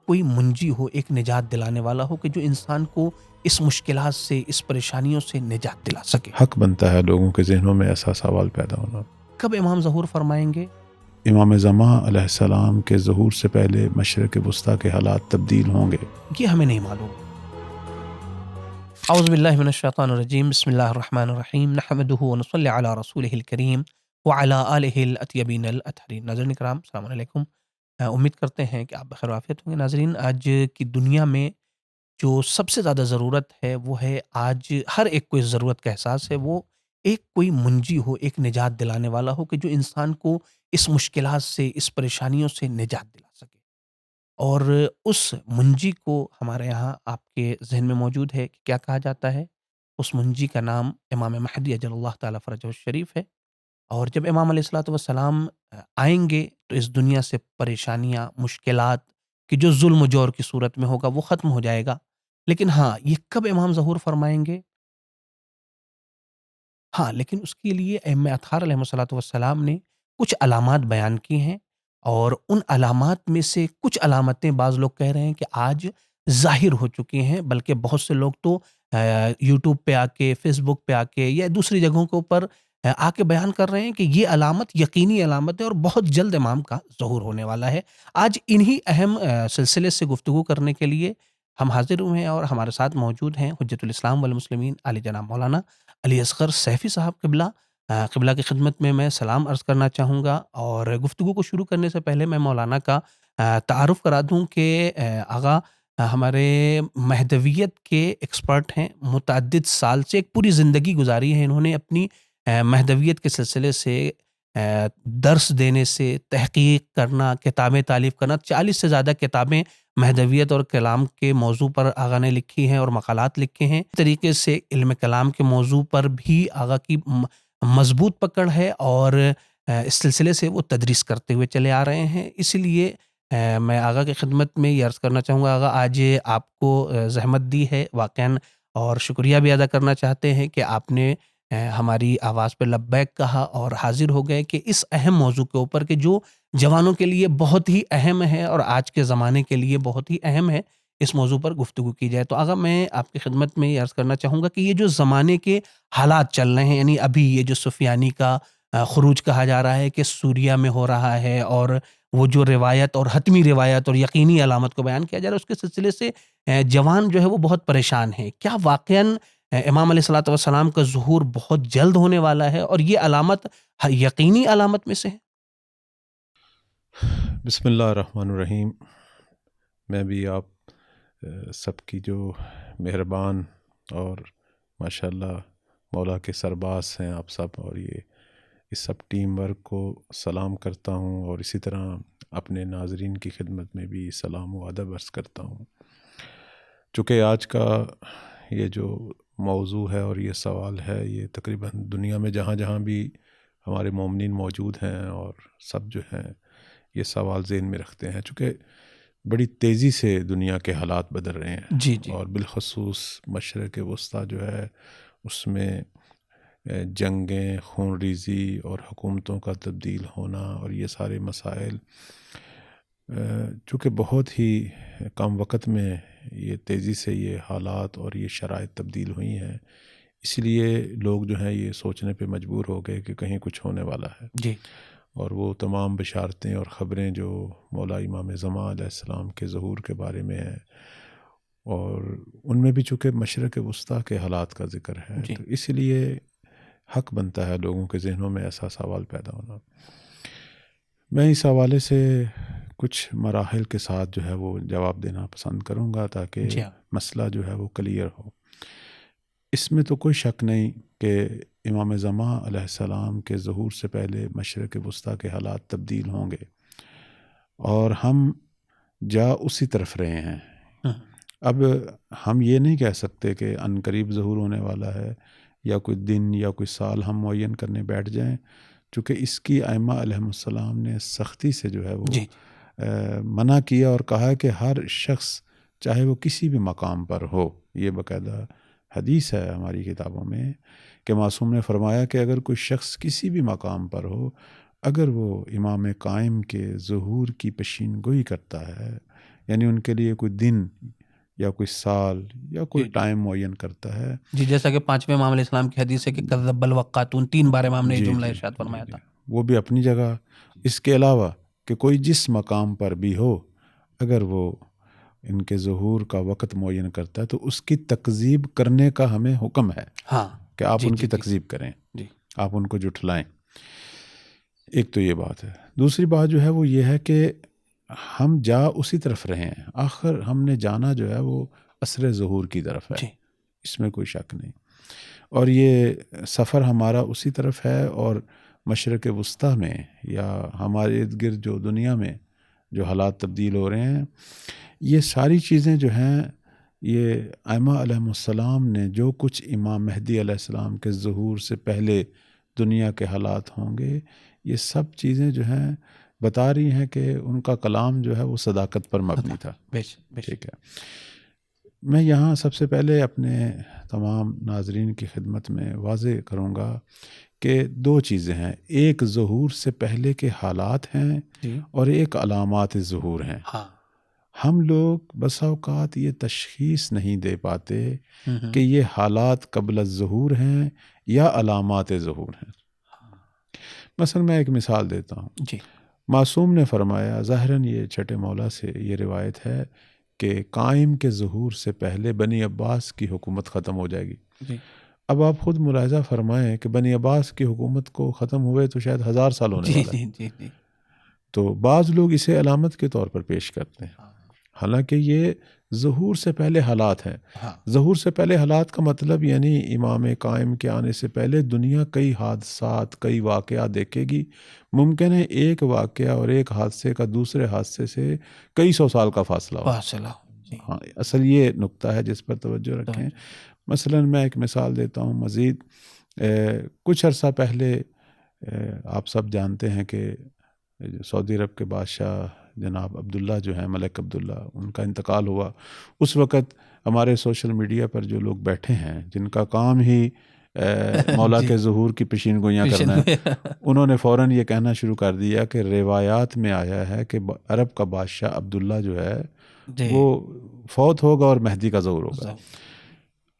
کوئی منجی ہو، ایک نجات دلانے والا ہو کہ جو انسان کو اس مشکلات سے، اس پریشانیوں سے نجات دلا سکے۔ حق بنتا ہے لوگوں کے ذہنوں میں ایسا سوال پیدا ہونا۔ کب امام ظہور فرمائیں گے؟ امام زمان علیہ السلام کے ظہور سے پہلے مشرق وسطیٰ کے حالات تبدیل ہوں گے، یہ ہمیں نہیں معلوم۔ اعوذ باللہ من الشیطان الرجیم، بسم اللہ الرحمن الرحیم، نحمدہ ونصلی علی رسولہ الکریم وعلی آلہ الاطیبین الاطہرین۔ ناظرین کرام، السلام علیکم۔ امید کرتے ہیں کہ آپ بخیر و عافیت ہوں گے۔ ناظرین، آج کی دنیا میں جو سب سے زیادہ ضرورت ہے وہ ہے، آج ہر ایک کو اس ضرورت کا احساس ہے، وہ ایک کوئی منجی ہو، ایک نجات دلانے والا ہو کہ جو انسان کو اس مشکلات سے، اس پریشانیوں سے نجات دلا سکے۔ اور اس منجی کو ہمارے یہاں آپ کے ذہن میں موجود ہے کہ کیا کہا جاتا ہے؟ اس منجی کا نام امام مہدی اجل اللہ تعالیٰ فرجہ الشریف ہے۔ اور جب امام علیہ الصلوۃ والسلام آئیں گے تو اس دنیا سے پریشانیاں، مشکلات کہ جو ظلم و جور کی صورت میں ہوگا وہ ختم ہو جائے گا۔ لیکن ہاں، یہ کب امام ظہور فرمائیں گے؟ ہاں، لیکن اس کے لیے ائمہ اطہار علیہم الصلوۃ والسلام نے کچھ علامات بیان کی ہیں، اور ان علامات میں سے کچھ علامتیں بعض لوگ کہہ رہے ہیں کہ آج ظاہر ہو چکی ہیں، بلکہ بہت سے لوگ تو یوٹیوب پہ آ کے، فیس بک پہ آ کے یا دوسری جگہوں کے اوپر آ کے بیان کر رہے ہیں کہ یہ علامت یقینی علامت ہے اور بہت جلد امام کا ظہور ہونے والا ہے۔ آج انہی اہم سلسلے سے گفتگو کرنے کے لیے ہم حاضر ہوئے ہیں، اور ہمارے ساتھ موجود ہیں حجت الاسلام والمسلمین علی جناب مولانا علی اصغر سیفی صاحب قبلہ۔ قبلہ کی خدمت میں سلام عرض کرنا چاہوں گا، اور گفتگو کو شروع کرنے سے پہلے میں مولانا کا تعارف کرا دوں کہ آغا ہمارے مہدویت کے ایکسپرٹ ہیں، متعدد سال سے ایک پوری زندگی گزاری ہے انہوں نے اپنی مہدویت کے سلسلے سے، درس دینے سے، تحقیق کرنا، کتابیں تالیف کرنا۔ 40 سے زیادہ کتابیں مہدویت اور کلام کے موضوع پر آغا نے لکھی ہیں اور مقالات لکھے ہیں۔ اس طریقے سے علم کلام کے موضوع پر بھی آغا کی مضبوط پکڑ ہے، اور اس سلسلے سے وہ تدریس کرتے ہوئے چلے آ رہے ہیں۔ اس لیے میں آغا کی خدمت میں یہ عرض کرنا چاہوں گا، آغا آج آپ کو زحمت دی ہے واقعاً، اور شکریہ بھی ادا کرنا چاہتے ہیں کہ آپ نے ہماری آواز پہ لبیک کہا اور حاضر ہو گئے کہ اس اہم موضوع کے اوپر، کہ جو جوانوں کے لیے بہت ہی اہم ہے اور آج کے زمانے کے لیے بہت ہی اہم ہے، اس موضوع پر گفتگو کی جائے۔ تو آغا، میں آپ کی خدمت میں یہ عرض کرنا چاہوں گا کہ یہ جو زمانے کے حالات چل رہے ہیں، یعنی ابھی یہ جو سفیانی کا خروج کہا جا رہا ہے کہ سوریہ میں ہو رہا ہے، اور وہ جو روایت اور حتمی روایت اور یقینی علامت کو بیان کیا جا رہا ہے، اس کے سلسلے سے جوان جو ہے وہ بہت پریشان ہے۔ کیا واقعاً امام علیہ الصلوۃ والسلام کا ظہور بہت جلد ہونے والا ہے، اور یہ علامت یقینی علامت میں سے ہے؟ بسم اللہ الرحمن الرحیم۔ میں بھی آپ سب کی جو مہربان اور ماشاءاللہ مولا کے سرباز ہیں آپ سب، اور یہ اس سب ٹیم ورک کو سلام کرتا ہوں، اور اسی طرح اپنے ناظرین کی خدمت میں بھی سلام و ادب عرض کرتا ہوں۔ چونکہ آج کا یہ جو موضوع ہے اور یہ سوال ہے، یہ تقریباً دنیا میں جہاں جہاں بھی ہمارے مومنین موجود ہیں اور سب جو ہیں یہ سوال ذہن میں رکھتے ہیں، چونکہ بڑی تیزی سے دنیا کے حالات بدل رہے ہیں، جی جی، اور بالخصوص مشرق وسطیٰ جو ہے اس میں جنگیں، خون ریزی اور حکومتوں کا تبدیل ہونا، اور یہ سارے مسائل چونکہ بہت ہی کم وقت میں یہ تیزی سے یہ حالات اور یہ شرائط تبدیل ہوئی ہیں، اس لیے لوگ جو ہیں یہ سوچنے پہ مجبور ہو گئے کہ کہیں کچھ ہونے والا ہے۔ جی اور وہ تمام بشارتیں اور خبریں جو مولا امام زمان علیہ السلام کے ظہور کے بارے میں ہیں، اور ان میں بھی چونکہ مشرق وسطیٰ کے حالات کا ذکر ہے، جی، تو اس لیے حق بنتا ہے لوگوں کے ذہنوں میں ایسا سوال پیدا ہونا۔ میں اس حوالے سے کچھ مراحل کے ساتھ جو ہے وہ جواب دینا پسند کروں گا، تاکہ جی ہاں، مسئلہ جو ہے وہ کلیئر ہو۔ اس میں تو کوئی شک نہیں کہ امام زمان علیہ السلام کے ظہور سے پہلے مشرق وسطیٰ کے حالات تبدیل ہوں گے، اور ہم جا اسی طرف رہے ہیں۔ اب ہم یہ نہیں کہہ سکتے کہ عن قریب ظہور ہونے والا ہے، یا کوئی دن یا کوئی سال ہم معین کرنے بیٹھ جائیں، چونکہ اس کی ائمہ علیہم السلام نے سختی سے جو ہے وہ جی منع کیا، اور کہا کہ ہر شخص چاہے وہ کسی بھی مقام پر ہو، یہ باقاعدہ حدیث ہے ہماری کتابوں میں کہ معصوم نے فرمایا کہ اگر کوئی شخص کسی بھی مقام پر ہو، اگر وہ امام قائم کے ظہور کی پیشین گوئی کرتا ہے یعنی ان کے لیے کوئی دن یا کوئی سال یا کوئی ٹائم معین کرتا ہے. جی جیسا کہ 5ویں امام علیہ السلام کی حدیث ہے کہ کذب الوقاتون، 3 بار امام نے یہ جی جملہ جی ارشاد فرمایا تھا. وہ بھی اپنی جگہ. اس کے علاوہ کہ کوئی جس مقام پر بھی ہو اگر وہ ان کے ظہور کا وقت معین کرتا ہے تو اس کی تکذیب کرنے کا ہمیں حکم ہے. ہاں کہ آپ ان کی تکذیب کریں، آپ ان کو جھٹلائیں. ایک تو یہ بات ہے. دوسری بات جو ہے وہ یہ ہے کہ ہم جا اسی طرف رہے ہیں. آخر ہم نے جانا جو ہے وہ عصر ظہور کی طرف ہے، اس میں کوئی شک نہیں. اور یہ سفر ہمارا اسی طرف ہے. اور مشرق وسطیٰ میں یا ہمارے ارد گرد جو دنیا میں جو حالات تبدیل ہو رہے ہیں، یہ ساری چیزیں جو ہیں یہ ائمہ علیہم السلام نے جو کچھ امام مہدی علیہ السلام کے ظہور سے پہلے دنیا کے حالات ہوں گے، یہ سب چیزیں جو ہیں بتا رہی ہیں کہ ان کا کلام جو ہے وہ صداقت پر مبنی تھا. ٹھیک ہے. میں یہاں سب سے پہلے اپنے تمام ناظرین کی خدمت میں واضح کروں گا کہ 2 چیزیں ہیں. ایک ظہور سے پہلے کے حالات ہیں اور ایک علامات ظہور ہیں. ہم لوگ بسا اوقات یہ تشخیص نہیں دے پاتے کہ یہ حالات قبل الظہور ہیں یا علامات ظہور ہیں. مثلا میں ایک مثال دیتا ہوں. معصوم نے فرمایا، ظاہراً یہ چھٹے مولا سے یہ روایت ہے کہ قائم کے ظہور سے پہلے بنی عباس کی حکومت ختم ہو جائے گی. اب آپ خود ملاحظہ فرمائیں کہ بنی عباس کی حکومت کو ختم ہوئے تو شاید 1000 سال ہونے والا ہے. تو بعض لوگ اسے علامت کے طور پر پیش کرتے ہیں، حالانکہ یہ ظہور سے پہلے حالات ہیں. ظہور سے پہلے حالات کا مطلب یعنی امام قائم کے آنے سے پہلے دنیا کئی حادثات، کئی واقعات دیکھے گی. ممکن ہے ایک واقعہ اور ایک حادثے کا دوسرے حادثے سے کئی 100 سال کا فاصلہ ہو. ہاں، اصل یہ نقطہ ہے جس پر توجہ رکھیں. مثلا میں ایک مثال دیتا ہوں مزید. کچھ عرصہ پہلے آپ سب جانتے ہیں کہ سعودی عرب کے بادشاہ جناب عبداللہ جو ہیں، ملک عبداللہ، ان کا انتقال ہوا. اس وقت ہمارے سوشل میڈیا پر جو لوگ بیٹھے ہیں جن کا کام ہی مولا کے ظہور کی پیشین گوئیاں کرنا ہے، انہوں نے فوراً یہ کہنا شروع کر دیا کہ روایات میں آیا ہے کہ عرب کا بادشاہ عبداللہ جو ہے وہ فوت ہوگا اور مہدی کا ظہور ہوگا.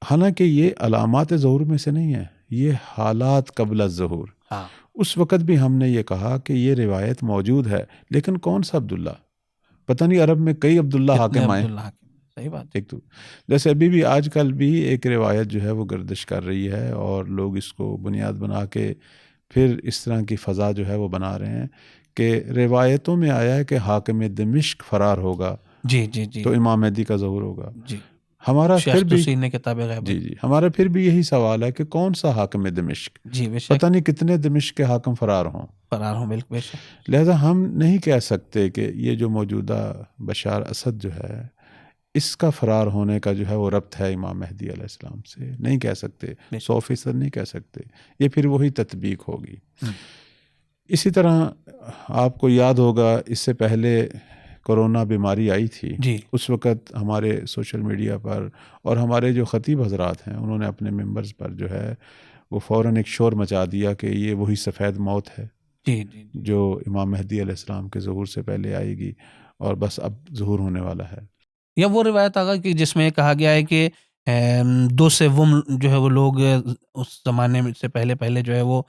حالانکہ یہ علامات ظہور میں سے نہیں ہے، یہ حالات قبل الظہور. اس وقت بھی ہم نے یہ کہا کہ یہ روایت موجود ہے، لیکن کون سا عبداللہ؟ پتہ نہیں، عرب میں کئی عبداللہ حاکم آئے. صحیح بات. ایک تو جیسے ابھی بھی آج کل بھی ایک روایت جو ہے وہ گردش کر رہی ہے اور لوگ اس کو بنیاد بنا کے پھر اس طرح کی فضا جو ہے وہ بنا رہے ہیں کہ روایتوں میں آیا ہے کہ حاکم دمشق فرار ہوگا تو امام مہدی کا ظہور ہوگا. ہمارا پھر بھی ہمارا پھر بھی یہی سوال ہے کہ کون سا حاکم دمشق؟ پتہ نہیں کتنے دمشق کے حاکم فرار ہوں. بالکل. لہذا ہم نہیں کہہ سکتے کہ یہ جو موجودہ بشار اسد جو ہے اس کا فرار ہونے کا جو ہے وہ ربط ہے امام مہدی علیہ السلام سے. نہیں کہہ سکتے، 100% نہیں کہہ سکتے. یہ پھر وہی تطبیق ہوگی. اسی طرح آپ کو یاد ہوگا اس سے پہلے کرونا بیماری آئی تھی. اس وقت ہمارے سوشل میڈیا پر اور ہمارے جو خطیب حضرات ہیں انہوں نے اپنے ممبرز پر جو ہے وہ فوراً ایک شور مچا دیا کہ یہ وہی سفید موت ہے جو امام مہدی علیہ السلام کے ظہور سے پہلے آئے گی اور بس اب ظہور ہونے والا ہے. یا وہ روایت آگا کہ جس میں کہا گیا ہے کہ 2/3 جو ہے وہ لوگ اس زمانے سے پہلے جو ہے وہ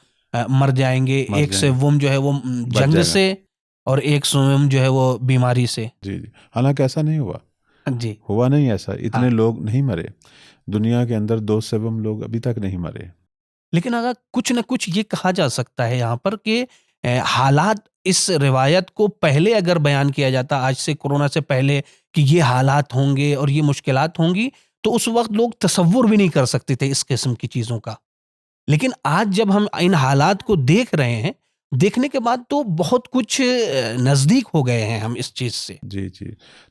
مر جائیں گے. 1/3 جو ہے وہ جنگ سے اور 1/3 جو ہے وہ بیماری سے. جی. حالانکہ ایسا نہیں ہوا. ہوا نہیں ایسا. اتنے لوگ نہیں مرے دنیا کے اندر. 2/7 لوگ ابھی تک نہیں مرے. لیکن اگر کچھ نہ کچھ یہ کہا جا سکتا ہے یہاں پر کہ حالات اس روایت کو پہلے اگر بیان کیا جاتا آج سے کورونا سے پہلے کہ یہ حالات ہوں گے اور یہ مشکلات ہوں گی تو اس وقت لوگ تصور بھی نہیں کر سکتے تھے اس قسم کی چیزوں کا. لیکن آج جب ہم ان حالات کو دیکھ رہے ہیں، دیکھنے کے بعد تو بہت کچھ نزدیک ہو گئے ہیں ہم اس چیز سے. جی.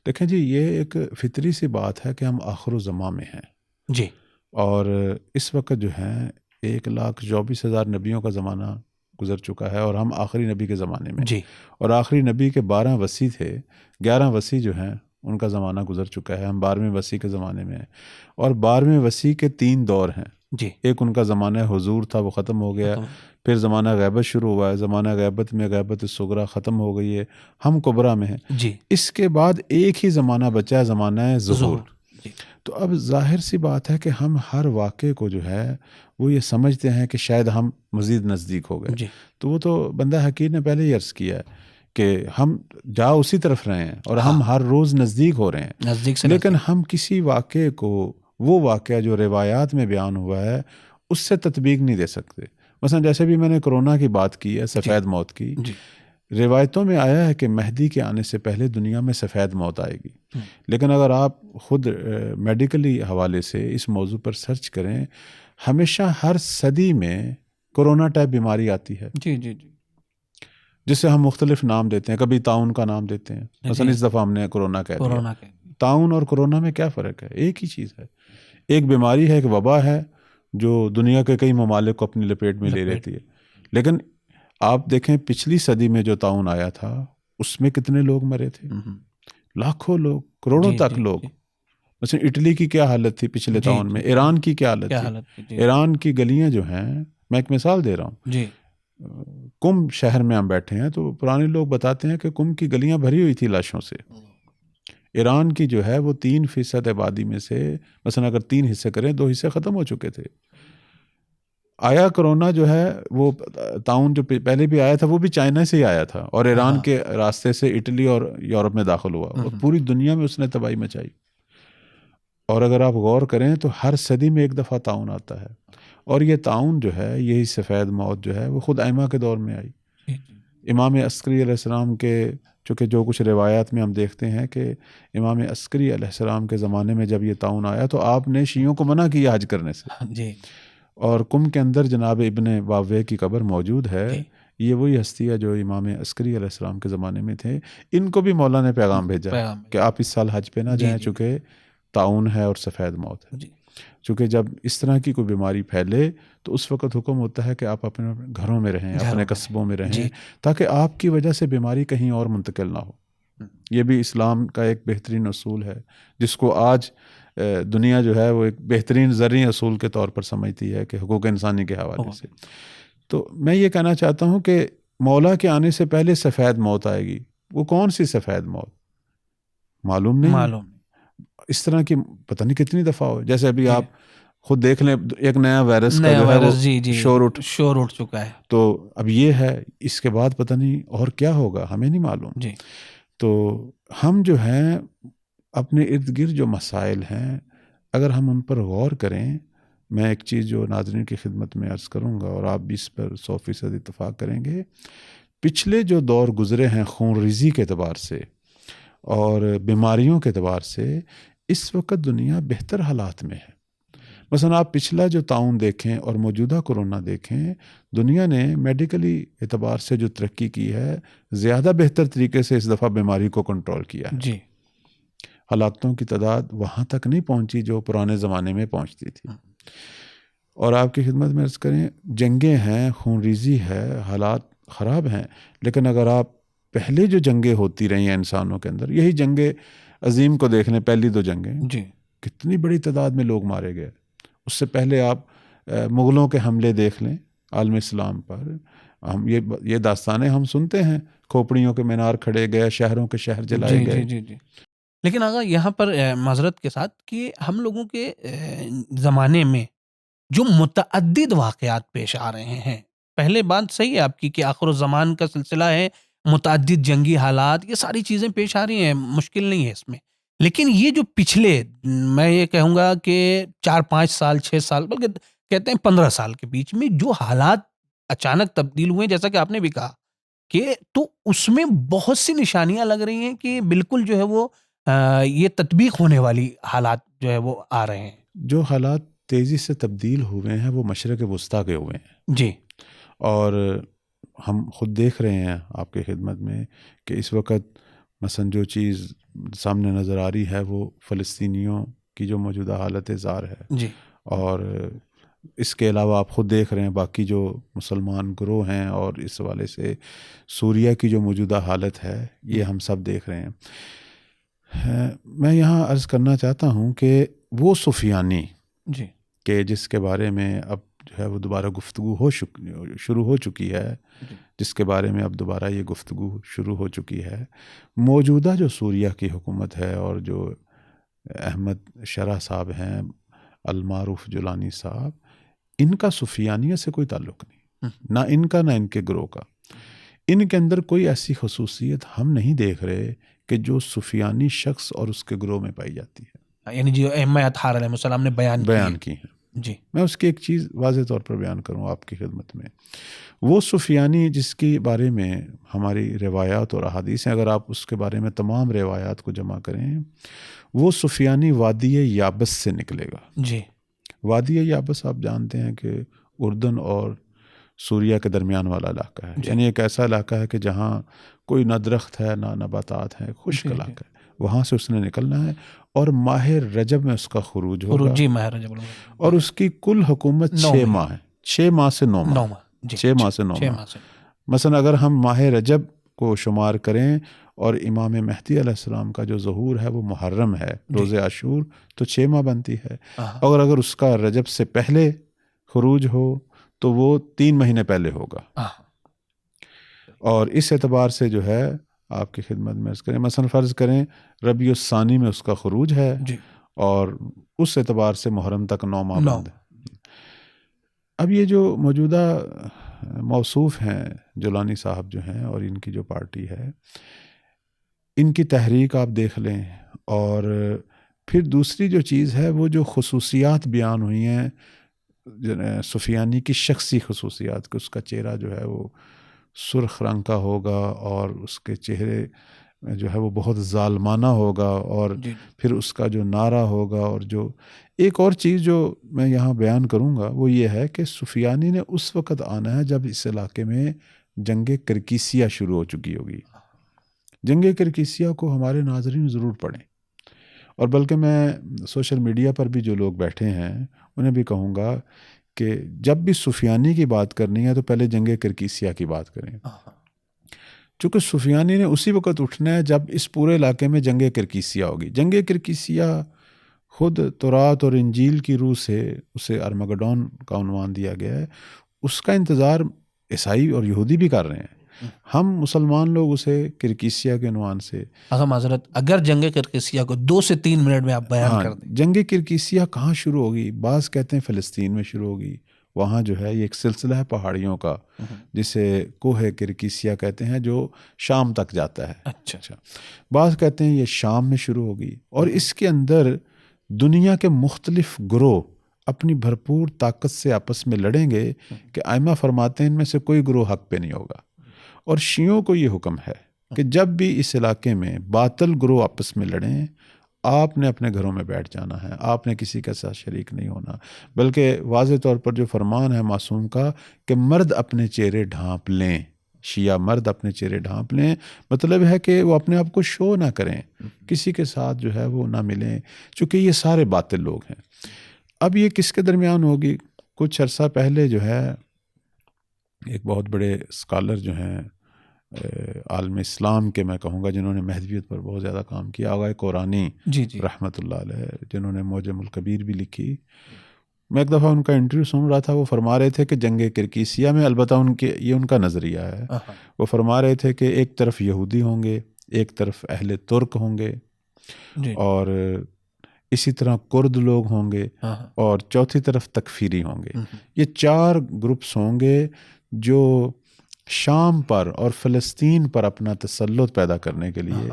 دیکھیں جی، یہ ایک فطری سی بات ہے کہ ہم آخر الزمان میں ہیں. اور اس وقت جو ہے 1,24,000 نبیوں کا زمانہ گزر چکا ہے اور ہم آخری نبی کے زمانے میں. اور آخری نبی کے 12 وصی تھے. 11 وصی جو ہیں ان کا زمانہ گزر چکا ہے. ہم 12ویں وصی کے زمانے میں ہیں. اور 12ویں وصی کے 3 دور ہیں. جی ایک ان کا زمانہ حضور تھا، وہ ختم ہو گیا، پھر زمانہ غیبت شروع ہوا ہے، زمانہ غیبت میں غیبت صغریٰ ختم ہو گئی ہے، ہم کبریٰ میں ہیں. جی اس کے بعد ایک ہی زمانہ بچا ہے، زمانہ ظہور. جی تو اب ظاہر سی بات ہے کہ ہم ہر واقعے کو جو ہے وہ یہ سمجھتے ہیں کہ شاید ہم مزید نزدیک ہو گئے. جی تو وہ تو بندہ حکیم نے پہلے ہی عرض کیا ہے کہ ہم جا اسی طرف رہے ہیں اور ہم ہر روز نزدیک ہو رہے ہیں، نزدیک سے لیکن ہم کسی واقعے کو، وہ واقعہ جو روایات میں بیان ہوا ہے، اس سے تطبیق نہیں دے سکتے. مثلا جیسے بھی میں نے کرونا کی بات کی ہے، سفید موت کی، جی روایتوں میں آیا ہے کہ مہدی کے آنے سے پہلے دنیا میں سفید موت آئے گی، لیکن اگر آپ خود میڈیکلی حوالے سے اس موضوع پر سرچ کریں، ہمیشہ ہر صدی میں کرونا ٹائپ بیماری آتی ہے، جی جی جی جسے ہم مختلف نام دیتے ہیں. کبھی طاعون کا نام دیتے ہیں، مثلا اس دفعہ ہم نے کرونا کہہ دیا. کورونا کے طاعون اور کرونا میں کیا فرق ہے؟ ایک ہی چیز ہے. ایک بیماری ہے، ایک وبا ہے جو دنیا کے کئی ممالک کو اپنی لپیٹ میں لے لیتی ہے. لیکن آپ دیکھیں پچھلی صدی میں جو طاعون آیا تھا، اس میں کتنے لوگ مرے تھے؟ لاکھوں لوگ، کروڑوں تک لوگ. مثلا اٹلی کی کیا حالت تھی پچھلے طاعون میں، ایران کی کیا حالت تھی. ایران کی گلیاں جو ہیں، میں ایک مثال دے رہا ہوں، جی کم شہر میں ہم بیٹھے ہیں تو پرانے لوگ بتاتے ہیں کہ کم کی گلیاں بھری ہوئی تھی لاشوں سے. ایران کی جو ہے وہ 3% آبادی میں سے، مثلا اگر 3 حصے کریں، 2 حصے ختم ہو چکے تھے. آیا کرونا جو ہے، وہ طاعون جو پہلے بھی آیا تھا وہ بھی چائنا سے ہی آیا تھا، اور ایران کے راستے سے اٹلی اور یورپ میں داخل ہوا، اور پوری دنیا میں اس نے تباہی مچائی. اور اگر آپ غور کریں تو ہر صدی میں ایک دفعہ طاعون آتا ہے، اور یہ طاعون جو ہے، یہی سفید موت جو ہے، وہ خود ائمہ کے دور میں آئی. امام عسکری علیہ السلام کے، چونکہ جو کچھ روایات میں ہم دیکھتے ہیں کہ امام عسکری علیہ السلام کے زمانے میں جب یہ طاعون آیا تو آپ نے شیعوں کو منع کیا حج کرنے سے. جی اور کم کے اندر جناب ابن واوے کی قبر موجود ہے. یہ وہی ہستی ہے جو امام عسکری علیہ السلام کے زمانے میں تھے. ان کو بھی مولا نے پیغام بھیجا کہ آپ اس سال حج پہ نہ جائیں، چونکہ طاعون ہے اور سفید موت ہے. چونکہ جب اس طرح کی کوئی بیماری پھیلے تو اس وقت حکم ہوتا ہے کہ آپ اپنے گھروں میں رہیں، اپنے قصبوں میں رہیں، تاکہ آپ کی وجہ سے بیماری کہیں اور منتقل نہ ہو. یہ بھی اسلام کا ایک بہترین اصول ہے، جس کو آج دنیا جو ہے وہ ایک بہترین زرعی اصول کے طور پر سمجھتی ہے کہ حقوق انسانی کے حوالے سے. تو میں یہ کہنا چاہتا ہوں کہ مولا کے آنے سے پہلے سفید موت آئے گی. وہ کون سی سفید موت؟ معلوم نہیں. اس طرح کی پتہ نہیں کتنی دفعہ ہو. جیسے ابھی آپ خود دیکھ لیں، ایک نیا وائرس کا جو ہے وہ شور اٹھ چکا ہے. تو اب یہ ہے، اس کے بعد پتہ نہیں اور کیا ہوگا، ہمیں نہیں معلوم. تو ہم جو ہیں اپنے ارد گرد جو مسائل ہیں، اگر ہم ان پر غور کریں، میں ایک چیز جو ناظرین کی خدمت میں عرض کروں گا اور آپ بھی اس پر 100% اتفاق کریں گے، پچھلے جو دور گزرے ہیں خون ریزی کے اعتبار سے اور بیماریوں کے اعتبار سے، اس وقت دنیا بہتر حالات میں ہے. مثلا آپ پچھلا جو طاعون دیکھیں اور موجودہ کرونا دیکھیں، دنیا نے میڈیکلی اعتبار سے جو ترقی کی ہے، زیادہ بہتر طریقے سے اس دفعہ بیماری کو کنٹرول کیا ہے. جی ہلاکتوں کی تعداد وہاں تک نہیں پہنچی جو پرانے زمانے میں پہنچتی تھی. اور آپ کی خدمت میں عرض کریں، جنگیں ہیں، خون ریزی ہے، حالات خراب ہیں، لیکن اگر آپ پہلے جو جنگیں ہوتی رہی ہیں انسانوں کے اندر، یہی جنگیں عظیم کو دیکھ لیں، پہلی 2 جنگیں، کتنی بڑی تعداد میں لوگ مارے گئے. اس سے پہلے آپ مغلوں کے حملے دیکھ لیں عالم اسلام پر. ہم یہ داستانیں ہم سنتے ہیں، کھوپڑیوں کے مینار کھڑے گئے، شہروں کے شہر جلائے گئے. لیکن آقا یہاں پر معذرت کے ساتھ کہ ہم لوگوں کے زمانے میں جو متعدد واقعات پیش آ رہے ہیں، پہلے بات صحیح ہے آپ کی کہ آخر الزمان کا سلسلہ ہے، متعدد جنگی حالات، یہ ساری چیزیں پیش آ رہی ہیں، مشکل نہیں ہے اس میں. لیکن یہ جو پچھلے، میں یہ کہوں گا کہ 4-5 سال 6 سال بلکہ کہتے ہیں 15 سال کے بیچ میں جو حالات اچانک تبدیل ہوئے، جیسا کہ آپ نے بھی کہا کہ تو اس میں بہت سی نشانیاں لگ رہی ہیں کہ بالکل جو ہے وہ یہ تطبیق ہونے والی حالات جو ہے وہ آ رہے ہیں. جو حالات تیزی سے تبدیل ہوئے ہیں وہ مشرق وسطیٰ کے ہوئے ہیں. جی اور ہم خود دیکھ رہے ہیں آپ کی خدمت میں کہ اس وقت مثلا جو چیز سامنے نظر آ رہی ہے وہ فلسطینیوں کی جو موجودہ حالت زار ہے. جی اور اس کے علاوہ آپ خود دیکھ رہے ہیں باقی جو مسلمان گروہ ہیں، اور اس حوالے سے سوریہ کی جو موجودہ حالت ہے، یہ ہم سب دیکھ رہے ہیں. میں یہاں عرض کرنا چاہتا ہوں کہ وہ سفیانی کہ جس کے بارے میں اب جو ہے وہ دوبارہ گفتگو شروع ہو چکی ہے، جس کے بارے میں اب دوبارہ یہ گفتگو شروع ہو چکی ہے، موجودہ جو سوریہ کی حکومت ہے اور جو احمد شرح صاحب ہیں، المعروف جولانی صاحب، ان کا سفیانیت سے کوئی تعلق نہیں، نہ ان کا نہ ان کے گروہ کا۔ ان کے اندر کوئی ایسی خصوصیت ہم نہیں دیکھ رہے کہ جو سفیانی شخص اور اس کے گروہ میں پائی جاتی ہے، یعنی جو ائمہ اطہار علیہ السلام نے بیان کی ہیں۔ جی، میں اس کی ایک چیز واضح طور پر بیان کروں آپ کی خدمت میں، وہ سفیانی جس کے بارے میں ہماری روایات اور احادیث ہیں، اگر آپ اس کے بارے میں تمام روایات کو جمع کریں، وہ سفیانی وادی یابس سے نکلے گا۔ جی، وادی یابس آپ جانتے ہیں کہ اردن اور سوریہ کے درمیان والا علاقہ ہے، یعنی ایک ایسا علاقہ ہے کہ جہاں کوئی نہ درخت ہے نہ نباتات ہیں، خشک علاقہ ہے، وہاں سے اس نے نکلنا ہے، اور ماہ رجب میں اس کا خروج ہوگا، جی، ماہ رجب، اور اس کی کل حکومت 6 ماہ ہے، 6 ماہ سے 9 ماہ، 6 ماہ سے 9 ماہ۔ مثلا اگر ہم ماہ رجب کو شمار کریں اور امام مہدی علیہ السلام کا جو ظہور ہے وہ محرم ہے، روز عاشور، تو 6 ماہ بنتی ہے، اور اگر اس کا رجب سے پہلے خروج ہو تو وہ 3 مہینے پہلے ہوگا۔ اور اس اعتبار سے جو ہے آپ کی خدمت میں عرض کریں، مثلا فرض کریں ربیع الثانی میں اس کا خروج ہے، اور اس اعتبار سے محرم تک 9 ماہ بند ہے۔ اب یہ جو موجودہ موصوف ہیں جولانی صاحب جو ہیں اور ان کی جو پارٹی ہے، ان کی تحریک آپ دیکھ لیں، اور پھر دوسری جو چیز ہے وہ جو خصوصیات بیان ہوئی ہیں سفیانی کی شخصی خصوصیات، کہ اس کا چہرہ جو ہے وہ سرخ رنگ کا ہوگا، اور اس کے چہرے جو ہے وہ بہت ظالمانہ ہوگا، اور پھر اس کا جو نعرہ ہوگا، اور جو ایک اور چیز جو میں یہاں بیان کروں گا وہ یہ ہے کہ سفیانی نے اس وقت آنا ہے جب اس علاقے میں جنگ کرکیسیہ شروع ہو چکی ہوگی۔ جنگ کرکیسیہ کو ہمارے ناظرین ضرور پڑھیں، اور بلکہ میں سوشل میڈیا پر بھی جو لوگ بیٹھے ہیں انہیں بھی کہوں گا کہ جب بھی سفیانی کی بات کرنی ہے تو پہلے جنگ کرکیسیہ کی بات کریں، چونکہ سفیانی نے اسی وقت اٹھنا ہے جب اس پورے علاقے میں جنگ کرکیسیہ ہوگی۔ جنگ کرکیسیہ خود تورات اور انجیل کی روح سے اسے ارمگڈون کا عنوان دیا گیا ہے، اس کا انتظار عیسائی اور یہودی بھی کر رہے ہیں، ہم مسلمان لوگ اسے کرکیسیہ کے عنوان سے۔ معذرت، اگر جنگ کرکیسیہ کو 2 سے 3 منٹ میں آپ بیان کر دیں۔ جنگ کرکیسیہ کہاں شروع ہوگی؟ بعض کہتے ہیں فلسطین میں شروع ہوگی، وہاں جو ہے یہ ایک سلسلہ ہے پہاڑیوں کا جسے کوہ کرکیسیہ کہتے ہیں، جو شام تک جاتا ہے۔ اچھا، بعض کہتے ہیں یہ شام میں شروع ہوگی، اور اس کے اندر دنیا کے مختلف گروہ اپنی بھرپور طاقت سے آپس میں لڑیں گے کہ ائمہ فرماتے ہیں ان میں سے کوئی گروہ حق پہ نہیں ہوگا، اور شیعوں کو یہ حکم ہے کہ جب بھی اس علاقے میں باطل گروہ آپس میں لڑیں، آپ نے اپنے گھروں میں بیٹھ جانا ہے، آپ نے کسی کے ساتھ شریک نہیں ہونا، بلکہ واضح طور پر جو فرمان ہے معصوم کا کہ مرد اپنے چہرے ڈھانپ لیں، شیعہ مرد اپنے چہرے ڈھانپ لیں، مطلب ہے کہ وہ اپنے آپ کو شو نہ کریں، کسی کے ساتھ جو ہے وہ نہ ملیں، چونکہ یہ سارے باطل لوگ ہیں۔ اب یہ کس کے درمیان ہوگی؟ کچھ عرصہ پہلے جو ہے ایک بہت بڑے اسکالر جو ہیں عالم اسلام کے، میں کہوں گا جنہوں نے مہدویت پر بہت زیادہ کام کیا، آغا قرآنی رحمۃ اللہ علیہ، جنہوں نے معجم الکبیر بھی لکھی، میں ایک دفعہ ان کا انٹرویو سن رہا تھا، وہ فرما رہے تھے کہ جنگ کرکیسیہ میں، البتہ یہ ان کا نظریہ ہے، وہ فرما رہے تھے کہ ایک طرف یہودی ہوں گے، ایک طرف اہل ترک ہوں گے، اور اسی طرح کرد لوگ ہوں گے، اور چوتھی طرف تکفیری ہوں گے۔ یہ 4 گروپس ہوں گے جو شام پر اور فلسطین پر اپنا تسلط پیدا کرنے کے لیے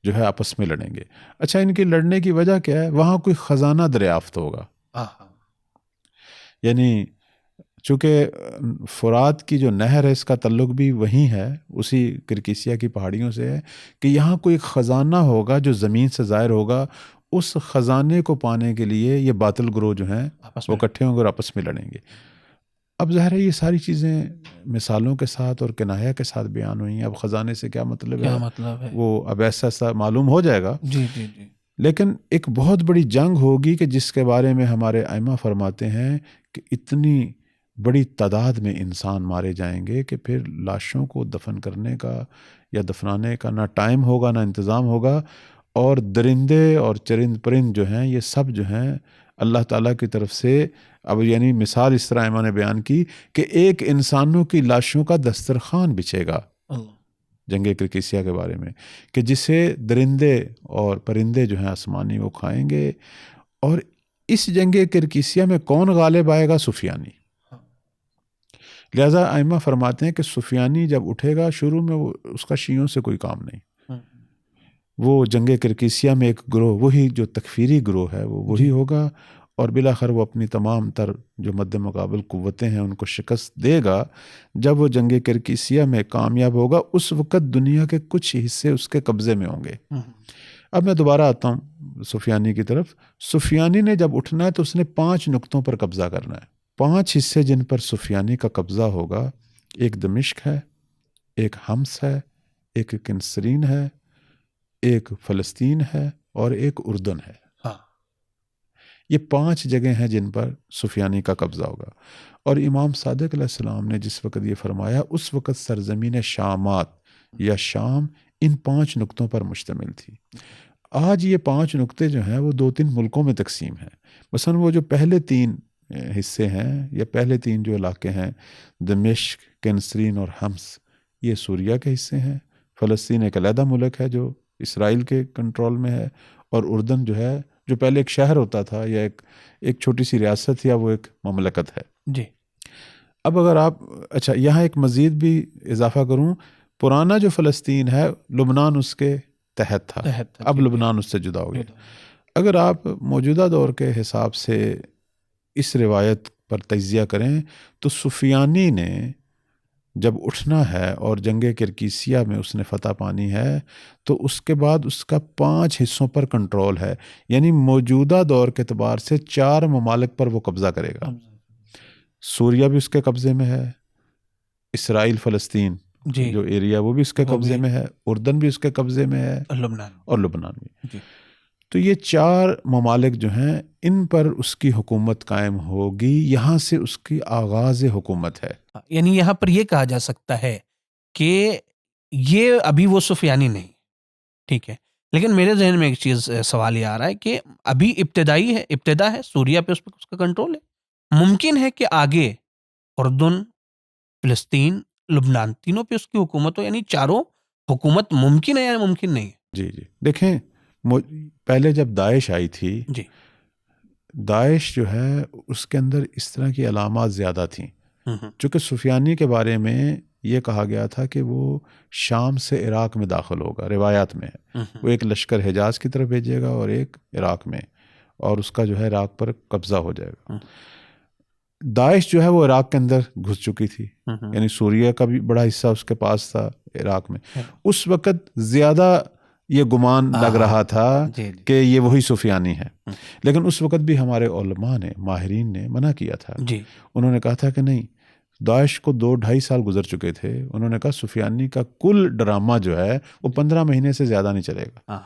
جو ہے آپس میں لڑیں گے۔ اچھا، ان کی لڑنے کی وجہ کیا ہے؟ وہاں کوئی خزانہ دریافت ہوگا، یعنی چونکہ فرات کی جو نہر ہے اس کا تعلق بھی وہیں ہے، اسی کرکیسیہ کی پہاڑیوں سے ہے، کہ یہاں کوئی خزانہ ہوگا جو زمین سے ظاہر ہوگا، اس خزانے کو پانے کے لیے یہ باطل گروہ جو ہیں وہ اکٹھے ہوں گے اور آپس میں لڑیں گے۔ اب ظاہر ہے یہ ساری چیزیں مثالوں کے ساتھ اور کنایہ کے ساتھ بیان ہوئی ہیں، اب خزانے سے کیا مطلب ہے وہ اب ایسا معلوم ہو جائے گا۔ لیکن ایک بہت بڑی جنگ ہوگی کہ جس کے بارے میں ہمارے ائمہ فرماتے ہیں کہ اتنی بڑی تعداد میں انسان مارے جائیں گے کہ پھر لاشوں کو دفن کرنے کا یا دفنانے کا نہ ٹائم ہوگا نہ انتظام ہوگا، اور درندے اور چرند پرند جو ہیں یہ سب جو ہیں اللہ تعالیٰ کی طرف سے. اب یعنی مثال اس طرح امام نے بیان کی کہ ایک انسانوں کی لاشوں کا دسترخوان بچھے گا جنگ کرکیسیا کے بارے میں، کہ جسے درندے اور پرندے جو ہیں آسمانی وہ کھائیں گے. اور اس جنگ کرکیسیا میں کون غالب آئے گا؟ سفیانی. لہذا ائمہ فرماتے ہیں کہ سفیانی جب اٹھے گا شروع میں اس کا شیعوں سے کوئی کام نہیں. وہ جنگ کرکیسیا میں ایک گروہ، وہی جو تکفیری گروہ ہے وہ وہی ہوگا، اور بالآخر وہ اپنی تمام تر جو مد مقابل قوتیں ہیں ان کو شکست دے گا. جب وہ جنگ کرکیسیا میں کامیاب ہوگا اس وقت دنیا کے کچھ حصے اس کے قبضے میں ہوں گے. اب میں دوبارہ آتا ہوں سفیانی کی طرف. سفیانی نے جب اٹھنا ہے تو اس نے 5 نقطوں پر قبضہ کرنا ہے. 5 حصے جن پر سفیانی کا قبضہ ہوگا، ایک دمشق ہے، ایک حمص ہے، ایک کنسرین ہے، ایک فلسطین ہے، اور ایک اردن ہے. یہ 5 جگہیں ہیں جن پر سفیانی کا قبضہ ہوگا. اور امام صادق علیہ السلام نے جس وقت یہ فرمایا اس وقت سرزمین شامات یا شام ان 5 نقطوں پر مشتمل تھی. آج یہ 5 نقطے جو ہیں وہ 2-3 ملکوں میں تقسیم ہیں. مثلا وہ جو پہلے 3 حصے ہیں یا پہلے 3 جو علاقے ہیں، دمشق، کنسرین اور حمص، یہ سوریہ کے حصے ہیں. فلسطین ایک علیحدہ ملک ہے جو اسرائیل کے کنٹرول میں ہے. اور اردن جو ہے، جو پہلے ایک شہر ہوتا تھا یا ایک چھوٹی سی ریاست، یا وہ ایک مملکت ہے. جی. اب اگر آپ اچھا یہاں ایک مزید بھی اضافہ کروں، پرانا جو فلسطین ہے لبنان اس کے تحت تھا. اب لبنان اس سے جدا ہو گیا. اگر آپ موجودہ دور کے حساب سے اس روایت پر تجزیہ کریں تو سفیانی نے جب اٹھنا ہے اور جنگ کرکیسیا میں اس نے فتح پانی ہے تو اس کے بعد اس کا 5 حصوں پر کنٹرول ہے. یعنی موجودہ دور کے اعتبار سے 4 ممالک پر وہ قبضہ کرے گا. سوریہ بھی اس کے قبضے میں ہے، اسرائیل فلسطین جو ایریا وہ بھی اس کے قبضے میں ہے، اردن بھی اس کے قبضے میں ہے، اور لبنان بھی. تو یہ 4 ممالک جو ہیں ان پر اس کی حکومت قائم ہوگی. یہاں سے اس کی آغاز حکومت ہے. یعنی یہاں پر یہ کہا جا سکتا ہے کہ یہ ابھی وہ سفیانی نہیں، ٹھیک ہے، لیکن میرے ذہن میں ایک چیز سوال یہ آ رہا ہے کہ ابھی ابتدا ہے، سوریہ پہ اس کا کنٹرول ہے. ممکن ہے کہ آگے اردن، فلسطین، لبنان تینوں پہ اس کی حکومت ہو. یعنی 4 حکومت ممکن ہے یا ممکن نہیں ہے؟ جی دیکھیں، پہلے جب داعش آئی تھی، داعش جو ہے اس کے اندر اس طرح کی علامات زیادہ تھیں. چونکہ سفیانی کے بارے میں یہ کہا گیا تھا کہ وہ شام سے عراق میں داخل ہوگا، روایات میں ہے وہ ایک لشکر حجاز کی طرف بھیجے گا اور ایک عراق میں، اور اس کا جو ہے عراق پر قبضہ ہو جائے گا. داعش جو ہے وہ عراق کے اندر گھس چکی تھی، یعنی سوریہ کا بھی بڑا حصہ اس کے پاس تھا، عراق میں. اس وقت زیادہ یہ گمان لگ رہا تھا کہ یہ وہی سفیانی ہے. لیکن اس وقت بھی ہمارے علماء نے، ماہرین نے منع کیا تھا. انہوں نے کہا تھا کہ نہیں، داعش کو 2-2.5 سال گزر چکے تھے. انہوں نے کہا سفیانی کا کل ڈرامہ جو ہے وہ 15 مہینے سے زیادہ نہیں چلے گا.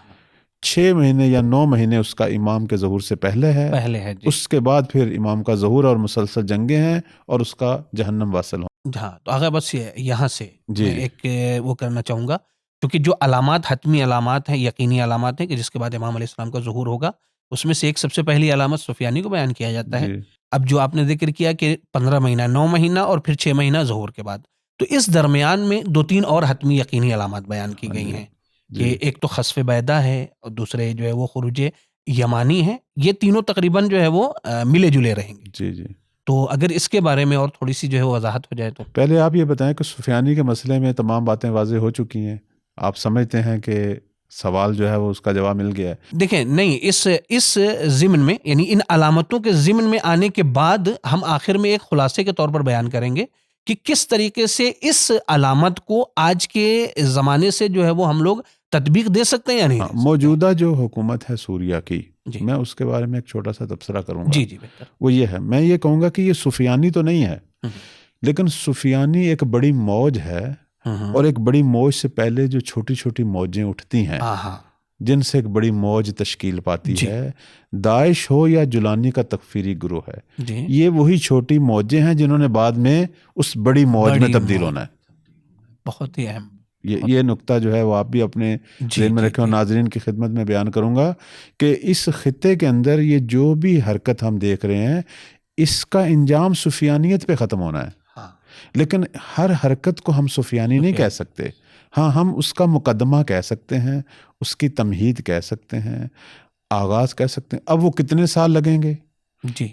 6 مہینے یا 9 مہینے اس کا امام کے ظہور سے پہلے ہے. اس کے بعد پھر امام کا ظہور اور مسلسل جنگیں ہیں اور اس کا جہنم واصل ہو. ہاں، تو آگے بس یہاں سے میں ایک وہ کرنا چاہوں گا، کیونکہ جو علامات، حتمی علامات ہیں، یقینی علامات ہیں کہ جس کے بعد امام علیہ السلام کا ظہور ہوگا، اس میں سے ایک سب سے پہلی علامت سفیانی کو بیان کیا جاتا ہے. اب جو آپ نے ذکر کیا کہ 15 مہینہ، 9 مہینہ اور پھر 6 مہینہ ظہور کے بعد، تو اس درمیان میں 2-3 اور حتمی یقینی علامات بیان کی گئی ہیں کہ ایک تو خسف بیدہ ہے اور دوسرے جو ہے وہ خروج یمانی ہے. یہ تینوں تقریباً جو ہے وہ ملے جلے رہیں گے. تو اگر اس کے بارے میں اور تھوڑی سی جو ہے وضاحت ہو جائے تو. پہلے آپ یہ بتائیں کہ سفیانی کے مسئلے میں تمام باتیں واضح ہو چکی ہیں، آپ سمجھتے ہیں کہ سوال جو ہے وہ اس کا جواب مل گیا ہے؟ دیکھیں، نہیں، اس ضمن میں، یعنی ان علامتوں کے ضمن میں آنے کے بعد ہم آخر میں ایک خلاصے کے طور پر بیان کریں گے کہ کس طریقے سے اس علامت کو آج کے زمانے سے جو ہے وہ ہم لوگ تطبیق دے سکتے ہیں یا نہیں. موجودہ جو حکومت ہے سوریہ کی، میں اس کے بارے میں ایک چھوٹا سا تبصرہ کروں گا. جی بہتر. وہ یہ ہے، میں یہ کہوں گا کہ یہ سفیانی تو نہیں ہے، لیکن سفیانی ایک بڑی موج ہے، اور ایک بڑی موج سے پہلے جو چھوٹی چھوٹی موجیں اٹھتی ہیں جن سے ایک بڑی موج تشکیل پاتی ہے. داعش ہو یا جولانی کا تکفیری گروہ ہے، یہ وہی چھوٹی موجیں ہیں جنہوں نے بعد میں اس بڑی موج میں تبدیل ہونا ہے. بہت ہی اہم. یہ نقطہ جو ہے وہ آپ بھی اپنے ذہن میں رکھیں اور ناظرین کی خدمت میں بیان کروں گا کہ اس خطے کے اندر یہ جو بھی حرکت ہم دیکھ رہے ہیں اس کا انجام سفیانیت پہ ختم ہونا ہے، لیکن ہر حرکت کو ہم سفیانی نہیں کہہ سکتے. ہاں، ہم اس کا مقدمہ کہہ سکتے ہیں، اس کی تمہید کہہ سکتے ہیں، آغاز کہہ سکتے ہیں. اب وہ کتنے سال لگیں گے، جی،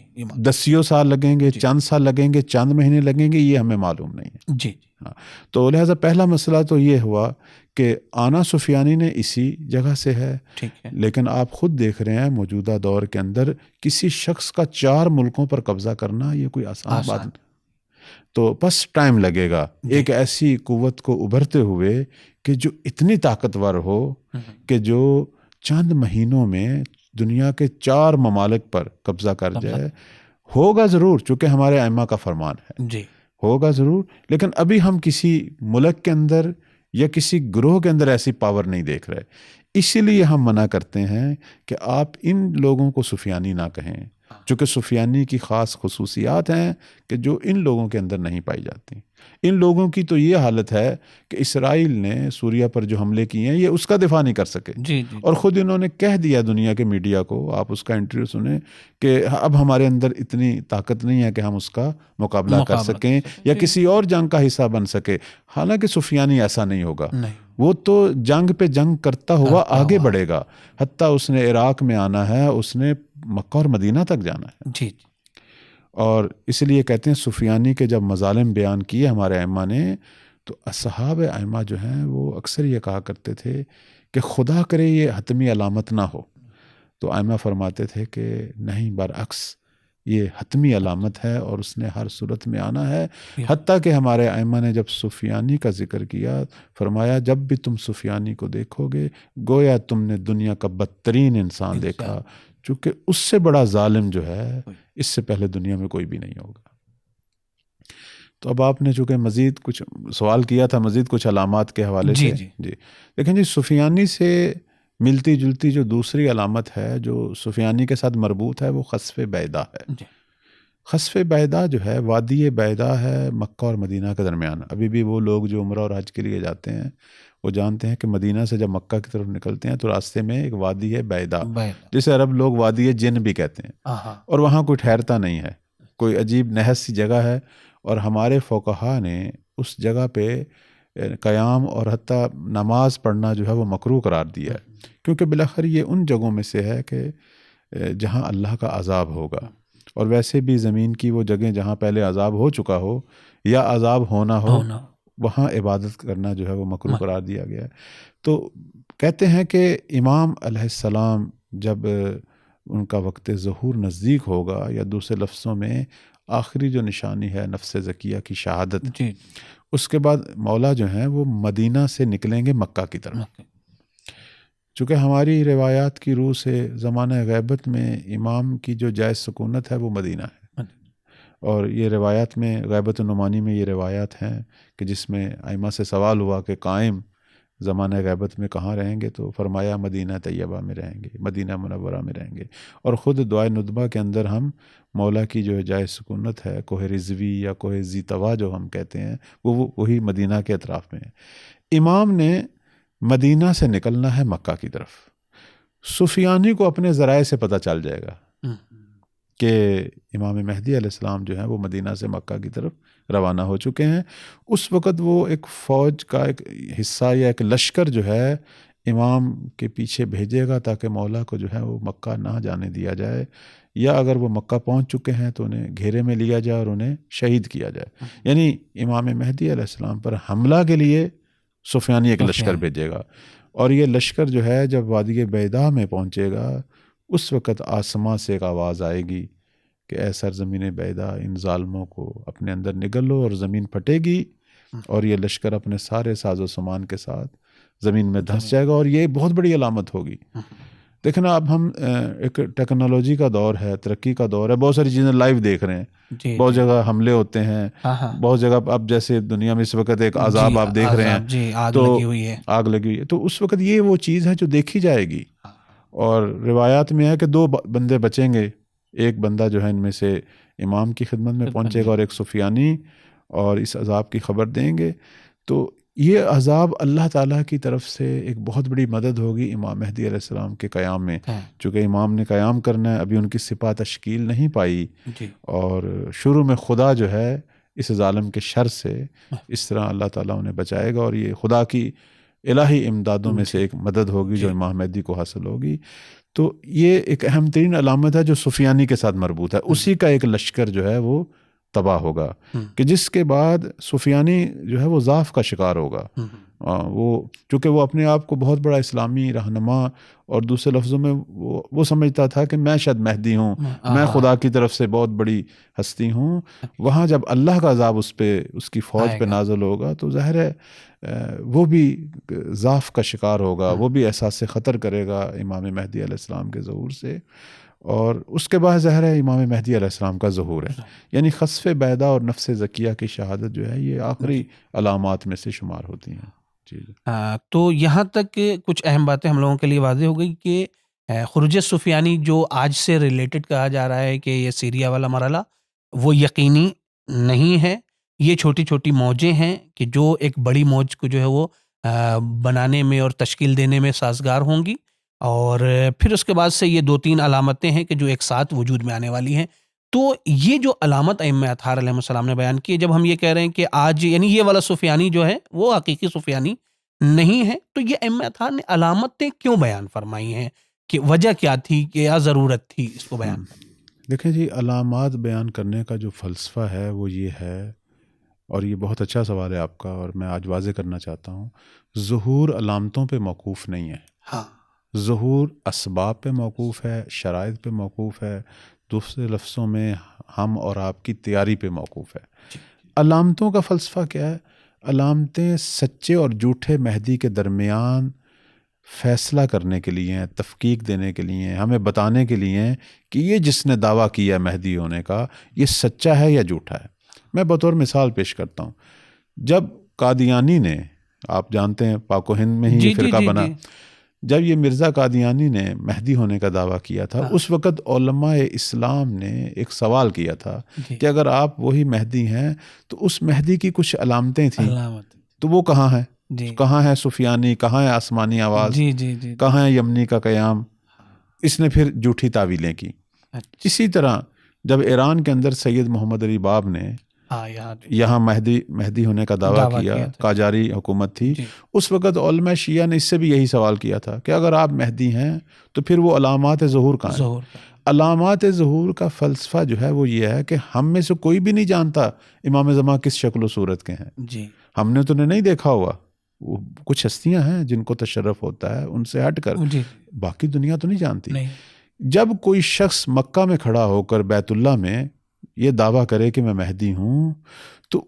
10 سال لگیں گے، چند سال لگیں گے، چند مہینے لگیں گے، یہ ہمیں معلوم نہیں ہے. جی. ہاں، تو لہٰذا پہلا مسئلہ تو یہ ہوا کہ آنا سفیانی نے اسی جگہ سے ہے. ٹھیک ہے. لیکن آپ خود دیکھ رہے ہیں موجودہ دور کے اندر کسی شخص کا 4 ملکوں پر قبضہ کرنا یہ کوئی آسان بات نہیں. تو بس ٹائم لگے گا ایک ایسی قوت کو ابھرتے ہوئے کہ جو اتنی طاقتور ہو کہ جو چند مہینوں میں دنیا کے 4 ممالک پر قبضہ کر جائے. ہوگا ضرور، چونکہ ہمارے ائمہ کا فرمان ہے. جی، ہوگا ضرور، لیکن ابھی ہم کسی ملک کے اندر یا کسی گروہ کے اندر ایسی پاور نہیں دیکھ رہے. اسی لیے ہم منع کرتے ہیں کہ آپ ان لوگوں کو سفیانی نہ کہیں، چونکہ سفیانی کی خاص خصوصیات ہیں کہ جو ان لوگوں کے اندر نہیں پائی جاتی. ان لوگوں کی تو یہ حالت ہے کہ اسرائیل نے سوریہ پر جو حملے کیے ہیں یہ اس کا دفاع نہیں کر سکے. اور خود انہوں نے کہہ دیا دنیا کے میڈیا کو، آپ اس کا انٹرویو سنیں، کہ اب ہمارے اندر اتنی طاقت نہیں ہے کہ ہم اس کا مقابلہ کر سکیں یا کسی اور جنگ کا حصہ بن سکے. حالانکہ سفیانی ایسا نہیں ہوگا، وہ تو جنگ پہ جنگ کرتا ہوا آگے بڑھے گا. حتیٰ اس نے عراق میں آنا ہے، اس نے مکہ اور مدینہ تک جانا ہے. جی. اور اس لیے کہتے ہیں سفیانی کے جب مظالم بیان کیے ہمارے ائمہ نے تو اصحاب ائمہ جو ہیں وہ اکثر یہ کہا کرتے تھے کہ خدا کرے یہ حتمی علامت نہ ہو. تو ائمہ فرماتے تھے کہ نہیں، برعکس یہ حتمی علامت ہے اور اس نے ہر صورت میں آنا ہے. حتیٰ کہ ہمارے ائمہ نے جب سفیانی کا ذکر کیا فرمایا جب بھی تم سفیانی کو دیکھو گے گویا تم نے دنیا کا بدترین انسان دیکھا، چونکہ اس سے بڑا ظالم جو ہے اس سے پہلے دنیا میں کوئی بھی نہیں ہوگا. تو اب آپ نے چونکہ مزید کچھ سوال کیا تھا، مزید کچھ علامات کے حوالے سے. جی لیکن جی سفیانی سے ملتی جلتی جو دوسری علامت ہے جو سفیانی کے ساتھ مربوط ہے وہ خسف بیدا ہے. خسف بیدا جو ہے وادی بیدا ہے مکہ اور مدینہ کے درمیان. ابھی بھی وہ لوگ جو عمرہ اور حج کے لیے جاتے ہیں وہ جانتے ہیں کہ مدینہ سے جب مکہ کی طرف نکلتے ہیں تو راستے میں ایک وادی ہے بیدا، جسے عرب لوگ وادی جن بھی کہتے ہیں. اور وہاں کوئی ٹھہرتا نہیں ہے، کوئی عجیب نحس سی جگہ ہے. اور ہمارے فقہا نے اس جگہ پہ قیام اور حتیٰ نماز پڑھنا جو ہے وہ مکروہ قرار دیا ہے، کیونکہ بالآخر یہ ان جگہوں میں سے ہے کہ جہاں اللہ کا عذاب ہوگا. اور ویسے بھی زمین کی وہ جگہیں جہاں پہلے عذاب ہو چکا ہو یا عذاب ہونا ہو وہاں عبادت کرنا جو ہے وہ مکروہ قرار دیا گیا ہے. تو کہتے ہیں کہ امام علیہ السلام جب ان کا وقت ظہور نزدیک ہوگا، یا دوسرے لفظوں میں آخری جو نشانی ہے نفس زکیہ کی شہادت، اس کے بعد مولا جو ہیں وہ مدینہ سے نکلیں گے مکہ کی طرف. چونکہ ہماری روایات کی روح سے زمانہ غیبت میں امام کی جو جائز سکونت ہے وہ مدینہ ہے. اور یہ روایات میں غیبت النعمانی میں یہ روایات ہیں کہ جس میں ائمہ سے سوال ہوا کہ قائم زمانہ غیبت میں کہاں رہیں گے، تو فرمایا مدینہ طیبہ میں رہیں گے، مدینہ منورہ میں رہیں گے. اور خود دعائے ندبہ کے اندر ہم مولا کی جو جائز سکونت ہے کوہ رضوی یا کوہ ذی طویٰ جو ہم کہتے ہیں وہی مدینہ کے اطراف میں ہے. امام نے مدینہ سے نکلنا ہے مکہ کی طرف. سفیانی کو اپنے ذرائع سے پتہ چل جائے گا کہ امام مہدی علیہ السلام جو ہیں وہ مدینہ سے مکہ کی طرف روانہ ہو چکے ہیں. اس وقت وہ ایک فوج کا ایک حصہ یا ایک لشکر جو ہے امام کے پیچھے بھیجے گا تاکہ مولا کو جو ہے وہ مکہ نہ جانے دیا جائے، یا اگر وہ مکہ پہنچ چکے ہیں تو انہیں گھیرے میں لیا جائے اور انہیں شہید کیا جائے. یعنی امام مہدی علیہ السلام پر حملہ کے لیے سفیانی ایک لشکر بھیجے گا. اور یہ لشکر جو ہے جب وادی بیدا میں پہنچے گا اس وقت آسمان سے ایک آواز آئے گی کہ اے سرزمین بیدا ان ظالموں کو اپنے اندر نگل لو، اور زمین پھٹے گی اور یہ لشکر اپنے سارے ساز و سامان کے ساتھ زمین میں دھنس جائے گا. اور یہ بہت بڑی علامت ہوگی. دیکھنا اب ہم ایک ٹیکنالوجی کا دور ہے، ترقی کا دور ہے، بہت ساری چیزیں لائیو دیکھ رہے ہیں. بہت جگہ حملے ہوتے ہیں، بہت جگہ اب جیسے دنیا میں اس وقت ایک عذاب آپ دیکھ رہے ہیں، تو آگ لگی ہوئی ہے. تو اس وقت یہ وہ چیز ہے جو دیکھی جائے گی. اور روایات میں ہے کہ 2 بندے بچیں گے، ایک بندہ جو ہے ان میں سے امام کی خدمت میں پہنچے گا اور ایک سفیانی، اور اس عذاب کی خبر دیں گے. تو یہ عذاب اللہ تعالیٰ کی طرف سے ایک بہت بڑی مدد ہوگی امام مہدی علیہ السلام کے قیام میں، چونکہ امام نے قیام کرنا ہے، ابھی ان کی سپاہ تشکیل نہیں پائی، اور شروع میں خدا جو ہے اس ظالم کے شر سے اس طرح اللہ تعالیٰ انہیں بچائے گا، اور یہ خدا کی الہی امدادوں میں سے ایک مدد ہوگی جو امام مہدی کو حاصل ہوگی۔ تو یہ ایک اہم ترین علامت ہے جو سفیانی کے ساتھ مربوط ہے، اسی کا ایک لشکر جو ہے وہ تباہ ہوگا، کہ جس کے بعد سفیانی جو ہے وہ ضعف کا شکار ہوگا، وہ چونکہ وہ اپنے آپ کو بہت بڑا اسلامی رہنما، اور دوسرے لفظوں میں وہ سمجھتا تھا کہ میں شاید مہدی ہوں، میں خدا کی طرف سے بہت بڑی ہستی ہوں۔ وہاں جب اللہ کا عذاب اس پہ، اس کی فوج پہ نازل ہوگا تو ظاہر ہے وہ بھی ضعف کا شکار ہوگا، وہ بھی احساس خطر کرے گا امام مہدی علیہ السلام کے ظہور سے، اور اس کے بعد ظاہر ہے امام مہدی علیہ السلام کا ظہور ہے، یعنی خسف بیدا اور نفس زکیہ کی شہادت جو ہے یہ آخری علامات میں سے شمار ہوتی ہیں۔ تو یہاں تک کچھ اہم باتیں ہم لوگوں کے لیے واضح ہو گئی کہ خروج سفیانی جو آج سے ریلیٹڈ کہا جا رہا ہے کہ یہ سیریا والا مرحلہ، وہ یقینی نہیں ہے، یہ چھوٹی چھوٹی موجیں ہیں کہ جو ایک بڑی موج کو جو ہے وہ بنانے میں اور تشکیل دینے میں سازگار ہوں گی، اور پھر اس کے بعد سے یہ 2-3 علامتیں ہیں کہ جو ایک ساتھ وجود میں آنے والی ہیں۔ تو یہ جو علامت ائمہ اطہار علیہ السلام نے بیان کی، جب ہم یہ کہہ رہے ہیں کہ آج یعنی یہ والا سفیانی جو ہے وہ حقیقی سفیانی نہیں ہے، تو یہ ائمہ اطہار نے علامتیں کیوں بیان فرمائی ہیں، کہ وجہ کیا تھی، کہ کیا ضرورت تھی اس کو بیان کرنے؟ دیکھیں جی، علامات بیان کرنے کا جو فلسفہ ہے وہ یہ ہے، اور یہ بہت اچھا سوال ہے آپ کا، اور میں آج واضح کرنا چاہتا ہوں، ظہور علامتوں پہ موقوف نہیں ہے، ظہور اسباب پہ موقوف ہے، شرائط پہ موقوف ہے، دوسرے لفظوں میں ہم اور آپ کی تیاری پہ موقوف ہے۔ علامتوں کا فلسفہ کیا ہے؟ علامتیں سچے اور جھوٹے مہدی کے درمیان فیصلہ کرنے کے لیے ہیں، تفقیق دینے کے لیے ہیں، ہمیں بتانے کے لیے ہیں کہ یہ جس نے دعویٰ کیا ہے مہدی ہونے کا، یہ سچا ہے یا جھوٹا ہے۔ میں بطور مثال پیش کرتا ہوں، جب قادیانی نے، آپ جانتے ہیں پاک و ہند میں ہی یہ فرقہ بنا، جب یہ مرزا قادیانی نے مہدی ہونے کا دعویٰ کیا تھا، اس وقت علماء اسلام نے ایک سوال کیا تھا کہ اگر آپ وہی مہدی ہیں تو اس مہدی کی کچھ علامتیں تھیں، تو وہ کہاں ہیں؟ کہاں ہے سفیانی، کہاں ہے آسمانی آواز، کہاں ہے یمنی کا قیام؟ اس نے پھر جھوٹی تعویلیں کی۔ اسی طرح جب ایران کے اندر سید محمد علی باب نے یہاں مہدی ہونے کا دعویٰ کیا، قاجاری حکومت تھی، اس وقت علماء شیعہ نے اس سے بھی یہی سوال کیا تھا کہ اگر آپ مہدی ہیں تو پھر وہ علامات ظہور کہاں ہیں؟ علامات ظہور کا فلسفہ جو ہے وہ یہ ہے کہ ہم میں سے کوئی بھی نہیں جانتا امام زمان کس شکل و صورت کے ہیں، ہم نے تو نہیں دیکھا ہوا، وہ کچھ ہستیاں ہیں جن کو تشرف ہوتا ہے، ان سے ہٹ کر باقی دنیا تو نہیں جانتی۔ جب کوئی شخص مکہ میں کھڑا ہو کر بیت اللہ میں یہ دعویٰ کرے کہ میں مہدی ہوں، تو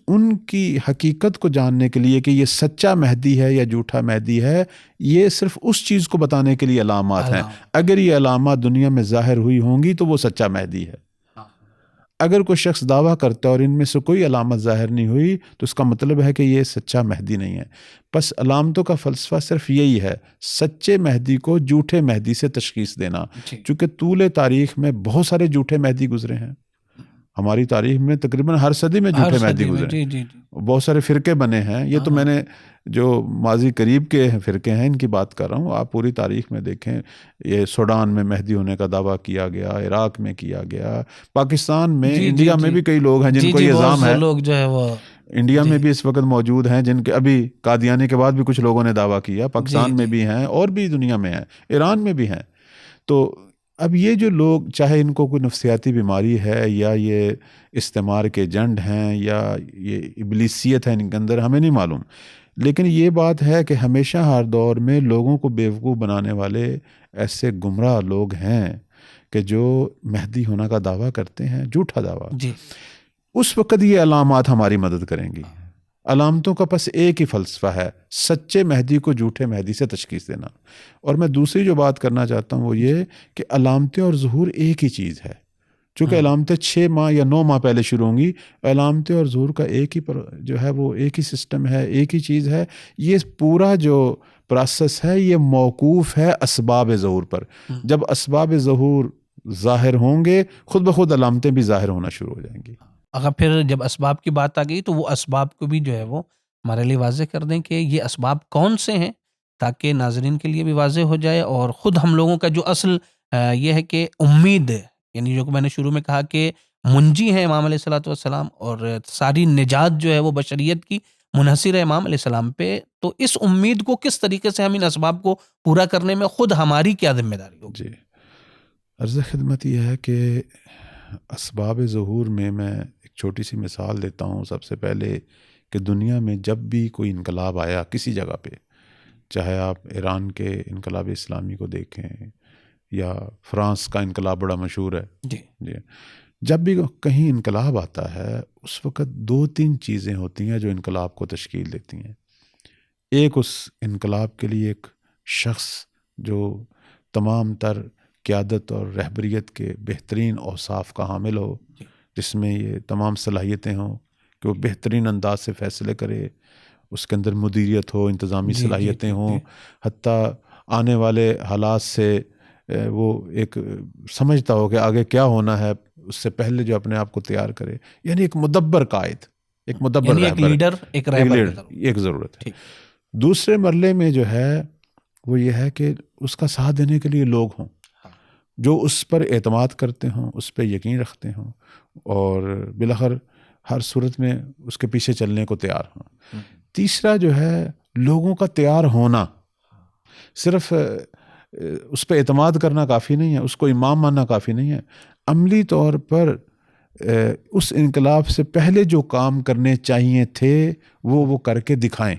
ان کی حقیقت کو جاننے کے لیے کہ یہ سچا مہدی ہے یا جھوٹا مہدی ہے، یہ صرف اس چیز کو بتانے کے لیے علامات ہیں۔ اگر یہ علامات دنیا میں ظاہر ہوئی ہوں گی تو وہ سچا مہدی ہے۔ اگر کوئی شخص دعویٰ کرتا ہے اور ان میں سے کوئی علامت ظاہر نہیں ہوئی تو اس کا مطلب ہے کہ یہ سچا مہدی نہیں ہے۔ بس علامتوں کا فلسفہ صرف یہی ہے، سچے مہدی کو جھوٹے مہدی سے تشخیص دینا۔ چونکہ طول تاریخ میں بہت سارے جھوٹے مہدی گزرے ہیں، ہماری تاریخ میں تقریباً ہر صدی میں جھوٹے مہدی گزرے، بہت سارے فرقے بنے ہیں۔ یہ تو میں نے جو ماضی قریب کے فرقے ہیں ان کی بات کر رہا ہوں، آپ پوری تاریخ میں دیکھیں، یہ سوڈان میں مہدی ہونے کا دعویٰ کیا گیا، عراق میں کیا گیا، پاکستان میں، انڈیا میں بھی کئی لوگ ہیں جن کو یہ الزام ہے، لوگ جو ہے وہ انڈیا میں بھی اس وقت موجود ہیں جن کے ابھی قادیانی کے بعد بھی کچھ لوگوں نے دعویٰ کیا، پاکستان میں بھی ہیں اور بھی دنیا میں ہیں، ایران میں بھی ہیں۔ تو اب یہ جو لوگ، چاہے ان کو کوئی نفسیاتی بیماری ہے یا یہ استعمار کے جنڈ ہیں یا یہ ابلیسیت ہے ان کے اندر، ہمیں نہیں معلوم، لیکن یہ بات ہے کہ ہمیشہ ہر دور میں لوگوں کو بیوقوف بنانے والے ایسے گمراہ لوگ ہیں کہ جو مہدی ہونا کا دعویٰ کرتے ہیں، جھوٹا دعویٰ۔ اس وقت یہ علامات ہماری مدد کریں گی۔ علامتوں کا پس ایک ہی فلسفہ ہے، سچے مہدی کو جھوٹے مہدی سے تشخیص دینا۔ اور میں دوسری جو بات کرنا چاہتا ہوں وہ یہ کہ علامتیں اور ظہور ایک ہی چیز ہے۔ چونکہ علامتیں 6 ماہ یا 9 ماہ پہلے شروع ہوں گی، علامتیں اور ظہور کا ایک ہی جو ہے وہ ایک ہی سسٹم ہے، ایک ہی چیز ہے۔ یہ پورا جو پروسیس ہے یہ موقوف ہے اسباب ظہور پر۔ جب اسباب ظہور ظاہر ہوں گے، خود بخود علامتیں بھی ظاہر ہونا شروع ہو جائیں گی۔ اگر پھر جب اسباب کی بات آ گئی تو وہ اسباب کو بھی جو ہے وہ ہمارے لیے واضح کر دیں کہ یہ اسباب کون سے ہیں، تاکہ ناظرین کے لیے بھی واضح ہو جائے اور خود ہم لوگوں کا جو اصل یہ ہے کہ امید ہے، یعنی جو کہ میں نے شروع میں کہا کہ منجی ہیں امام علیہ الصلوۃ والسلام، اور ساری نجات جو ہے وہ بشریت کی منحصر ہے امام علیہ السلام پہ، تو اس امید کو کس طریقے سے ہم ان اسباب کو پورا کرنے میں خود ہماری کیا ذمہ داری ہوگی؟ جی، عرض خدمت یہ ہے کہ اسباب ظہور میں ایک چھوٹی سی مثال دیتا ہوں. سب سے پہلے کہ دنیا میں جب بھی کوئی انقلاب آیا کسی جگہ پہ، چاہے آپ ایران کے انقلاب اسلامی کو دیکھیں یا فرانس کا انقلاب بڑا مشہور ہے، جی جی، جب بھی کہیں انقلاب آتا ہے اس وقت 2-3 چیزیں ہوتی ہیں جو انقلاب کو تشکیل دیتی ہیں. ایک اس انقلاب کے لیے ایک شخص جو تمام تر قیادت اور رہبریت کے بہترین اوصاف کا حامل ہو، جس میں یہ تمام صلاحیتیں ہوں کہ وہ بہترین انداز سے فیصلے کرے، اس کے اندر مدیریت ہو، انتظامی جی صلاحیتیں ہوں، حتیٰ آنے والے حالات سے وہ ایک سمجھتا ہو کہ آگے کیا ہونا ہے، اس سے پہلے جو اپنے آپ کو تیار کرے. یعنی ایک مدبر قائد، ایک مدبر یعنی ایک رہبر، لیڈر، ایک رہبر کی طرح. ایک ضرورت ہے. ٹھیک. دوسرے مرحلے میں جو ہے وہ یہ ہے کہ اس کا ساتھ دینے کے لیے لوگ ہوں جو اس پر اعتماد کرتے ہوں، اس پہ یقین رکھتے ہوں اور بالآخر ہر صورت میں اس کے پیچھے چلنے کو تیار ہوں. تیسرا جو ہے لوگوں کا تیار ہونا. صرف اس پہ اعتماد کرنا کافی نہیں ہے، اس کو امام ماننا کافی نہیں ہے، عملی طور پر اس انقلاب سے پہلے جو کام کرنے چاہیے تھے وہ کر کے دکھائیں،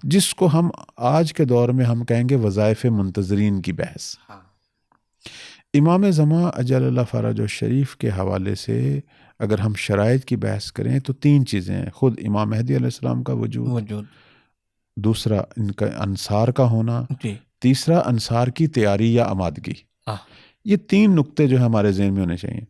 جس کو ہم آج کے دور میں ہم کہیں گے وظائف منتظرین کی بحث. امام زمان اجل اللہ فرج الشریف کے حوالے سے اگر ہم شرائط کی بحث کریں تو 3 چیزیں ہیں: خود امام مہدی علیہ السلام کا وجود، دوسرا ان کا انصار کا ہونا، تیسرا انصار کی تیاری یا آمادگی. یہ 3 نقطے جو ہمارے ذہن میں ہونے چاہیے.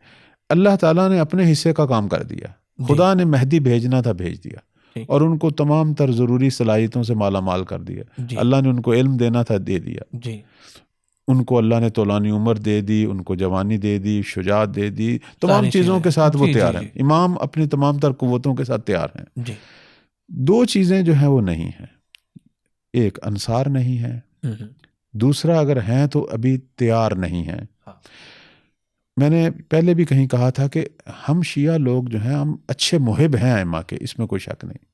اللہ تعالیٰ نے اپنے حصے کا کام کر دیا، خدا نے مہدی بھیجنا تھا بھیج دیا، اور ان کو تمام تر ضروری صلاحیتوں سے مالا مال کر دیا. اللہ نے ان کو علم دینا تھا، دے دیا. ان کو اللہ نے طولانی عمر دے دی، ان کو جوانی دے دی، شجاعت دے دی، تمام چیزوں کے ساتھ وہ تیار ہیں. امام اپنی تمام تر قوتوں کے ساتھ تیار ہیں. 2 چیزیں جو ہیں وہ نہیں ہیں. ایک انصار نہیں ہے، دوسرا اگر ہیں تو ابھی تیار نہیں ہیں. میں نے پہلے بھی کہیں کہا تھا کہ ہم شیعہ لوگ جو ہیں ہم اچھے محب ہیں ائمہ کے، اس میں کوئی شک نہیں.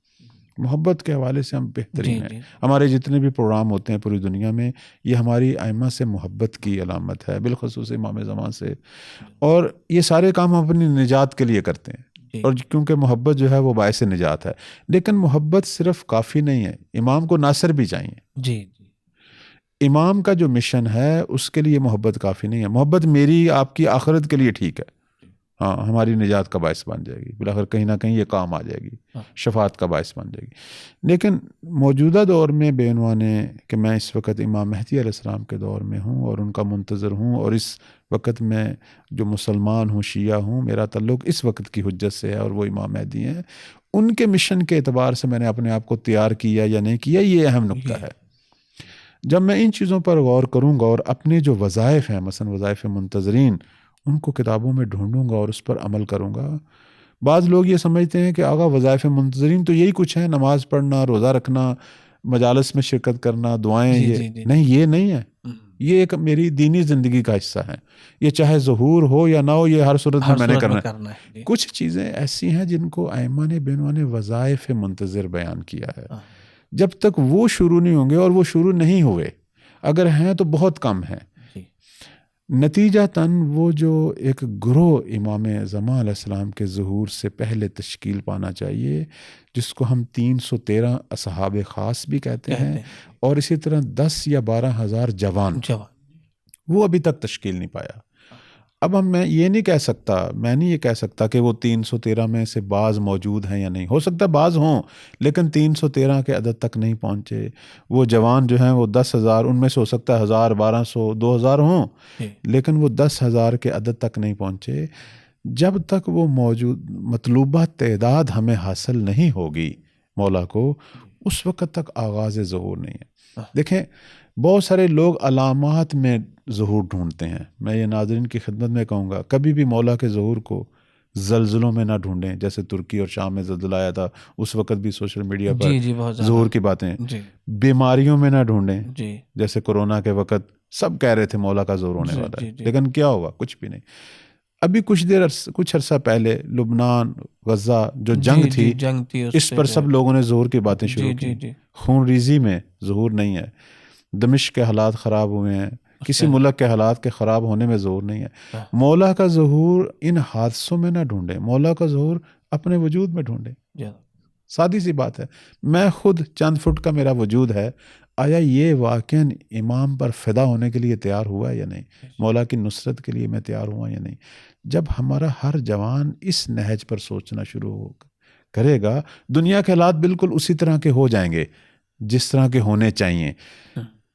محبت کے حوالے سے ہم بہترین ہیں. ہمارے جتنے بھی پروگرام ہوتے ہیں پوری دنیا میں یہ ہماری ائمہ سے محبت کی علامت ہے، بالخصوص امام زمان سے. اور یہ سارے کام ہم اپنی نجات کے لیے کرتے ہیں، اور کیونکہ محبت جو ہے وہ باعث نجات ہے. لیکن محبت صرف کافی نہیں ہے، امام کو ناصر بھی چاہیے. امام کا جو مشن ہے اس کے لیے محبت کافی نہیں ہے. محبت میری آپ کی آخرت کے لیے ٹھیک ہے، ہاں ہماری نجات کا باعث بن جائے گی، بالآخر کہیں نہ کہیں یہ کام آ جائے گی، شفاعت کا باعث بن جائے گی. لیکن موجودہ دور میں بے عنوان ہے کہ میں اس وقت امام مہدی علیہ السلام کے دور میں ہوں اور ان کا منتظر ہوں، اور اس وقت میں جو مسلمان ہوں، شیعہ ہوں، میرا تعلق اس وقت کی حجت سے ہے اور وہ امام مہدی ہیں. ان کے مشن کے اعتبار سے میں نے اپنے آپ کو تیار کیا یا نہیں کیا، یہ اہم نقطہ ہے. جب میں ان چیزوں پر غور کروں گا اور اپنے جو وظائف ہیں، مثلا وظائف منتظرین، ان کو کتابوں میں ڈھونڈوں گا اور اس پر عمل کروں گا. بعض لوگ یہ سمجھتے ہیں کہ آقا وظائف منتظرین تو یہی کچھ ہے، نماز پڑھنا، روزہ رکھنا، مجالس میں شرکت کرنا، دعائیں. نہیں، یہ نہیں ہے. یہ ایک میری دینی زندگی کا حصہ ہے. یہ چاہے ظہور ہو یا نہ ہو، یہ ہر صورت میں میں نے کرنا ہے. کچھ چیزیں ایسی ہیں جن کو ائمہ نے بے عنوان وظائف منتظر بیان کیا ہے. جب تک وہ شروع نہیں ہوں گے، اور وہ شروع نہیں ہوئے، اگر ہیں تو بہت کم ہیں، نتیجتاً وہ جو ایک گروہ امام زمان علیہ السلام کے ظہور سے پہلے تشکیل پانا چاہیے، جس کو ہم 313 اصحاب خاص بھی کہتے ہیں، اور اسی طرح 10 یا 12 ہزار جوان، وہ ابھی تک تشکیل نہیں پایا. اب میں نہیں یہ کہہ سکتا کہ وہ 313 میں سے بعض موجود ہیں یا نہیں. ہو سکتا ہے بعض ہوں، لیکن 313 کے عدد تک نہیں پہنچے. وہ جوان جو ہیں وہ 10,000، ان میں سے ہو سکتا ہے 1,000، 1,200، 2,000 ہوں، لیکن وہ 10,000 کے عدد تک نہیں پہنچے. جب تک وہ موجود مطلوبہ تعداد ہمیں حاصل نہیں ہوگی مولا کو، اس وقت تک آغاز ظہور نہیں ہے. دیکھیں، بہت سارے لوگ علامات میں ظہور ڈھونڈتے ہیں. میں یہ ناظرین کی خدمت میں کہوں گا، کبھی بھی مولا کے ظہور کو زلزلوں میں نہ ڈھونڈیں، جیسے ترکی اور شام میں زلزلہ آیا تھا اس وقت بھی سوشل میڈیا پر جی بہت زیادہ ظہور کی باتیں۔ جی بیماریوں میں نہ ڈھونڈیں، جی جیسے کورونا کے وقت سب کہہ رہے تھے مولا کا ظہور ہونے والا ہے، لیکن کیا ہوا؟ کچھ بھی نہیں۔ ابھی کچھ عرصہ پہلے لبنان غزہ جو جنگ تھی اس پر سب لوگوں نے ظہور کی باتیں شروع کی۔ خون ریزی میں ظہور نہیں ہے، دمشق کے حالات خراب ہوئے ہیں، کسی ملک کے حالات کے خراب ہونے میں ظہور نہیں ہے۔ مولا کا ظہور ان حادثوں میں نہ ڈھونڈیں، مولا کا ظہور اپنے وجود میں ڈھونڈیں۔ سادی سی بات ہے، میں خود چند فٹ کا میرا وجود ہے، آیا یہ واقعاً امام پر فدا ہونے کے لیے تیار ہوا ہے یا نہیں؟ مولا کی نصرت کے لیے میں تیار ہوا یا نہیں؟ جب ہمارا ہر جوان اس نہج پر سوچنا شروع کرے گا، دنیا کے حالات بالکل اسی طرح کے ہو جائیں گے جس طرح کے ہونے چاہیے۔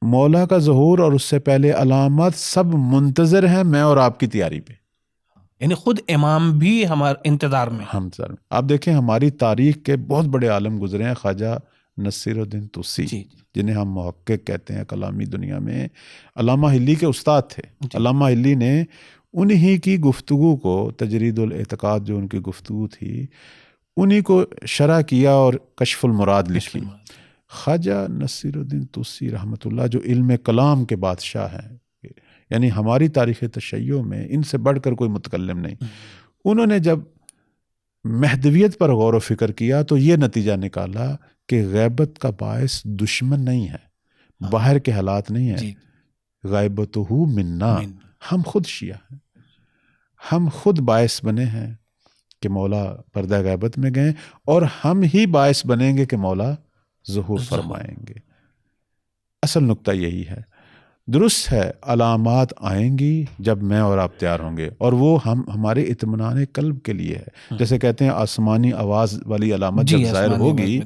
مولا کا ظہور اور اس سے پہلے علامات سب منتظر ہیں میں اور آپ کی تیاری پہ، یعنی خود امام بھی ہمارے انتظار میں۔ آپ دیکھیں ہماری تاریخ کے بہت بڑے عالم گزرے ہیں، خواجہ نصیر الدین توسی جنہیں ہم محقق کہتے ہیں کلامی دنیا میں، علامہ حلی کے استاد تھے۔ علامہ حلی نے انہی کی گفتگو کو، تجرید الاعتقاد جو ان کی گفتگو تھی، انہی کو شرح کیا اور کشف المراد لکھی۔ خواجہ نصیر الدین توسی رحمۃ اللہ جو علم کلام کے بادشاہ ہیں، یعنی ہماری تاریخ تشیع میں ان سے بڑھ کر کوئی متکلم نہیں، انہوں نے جب مہدویت پر غور و فکر کیا تو یہ نتیجہ نکالا کہ غیبت کا باعث دشمن نہیں ہے، باہر کے حالات نہیں ہیں، غیبتہ منا، ہم خود شیعہ ہیں، ہم خود باعث بنے ہیں کہ مولا پردہ غیبت میں گئے، اور ہم ہی باعث بنیں گے کہ مولا ظہور فرمائیں گے۔ اصل نقطہ یہی ہے۔ درست ہے علامات آئیں گی جب میں اور آپ تیار ہوں گے، اور وہ ہمارے اطمینان قلب کے لیے ہے۔ جیسے کہتے ہیں آسمانی آواز والی علامت جب ظاہر ہوگی،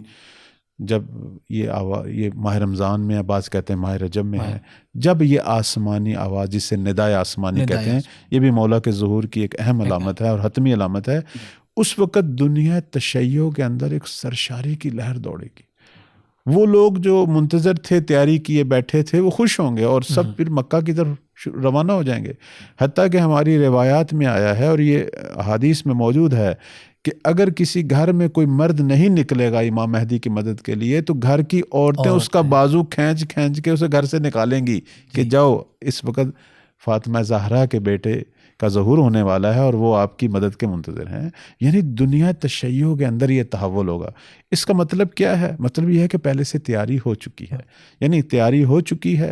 جب یہ ماہ رمضان میں، بعض کہتے ہیں ماہ رجب میں ہے، جب یہ آسمانی آواز جسے ندائے آسمانی کہتے ہیں، یہ بھی مولا کے ظہور کی ایک اہم علامت ہے اور حتمی علامت ہے۔ اس وقت دنیا تشیع کے اندر ایک سرشاری کی لہر دوڑے گی، وہ لوگ جو منتظر تھے، تیاری کیے بیٹھے تھے، وہ خوش ہوں گے اور سب پھر مکہ کی طرف روانہ ہو جائیں گے۔ حتیٰ کہ ہماری روایات میں آیا ہے اور یہ احادیث میں موجود ہے کہ اگر کسی گھر میں کوئی مرد نہیں نکلے گا امام مہدی کی مدد کے لیے تو گھر کی عورتیں اس کا بازو کھینچ کے اسے گھر سے نکالیں گی کہ جاؤ، اس وقت فاطمہ زہرا کے بیٹے کا ظہور ہونے والا ہے اور وہ آپ کی مدد کے منتظر ہیں۔ یعنی دنیا تشیع کے اندر یہ تحول ہوگا۔ اس کا مطلب کیا ہے؟ مطلب یہ ہے کہ پہلے سے تیاری ہو چکی ہے، یعنی تیاری ہو چکی ہے،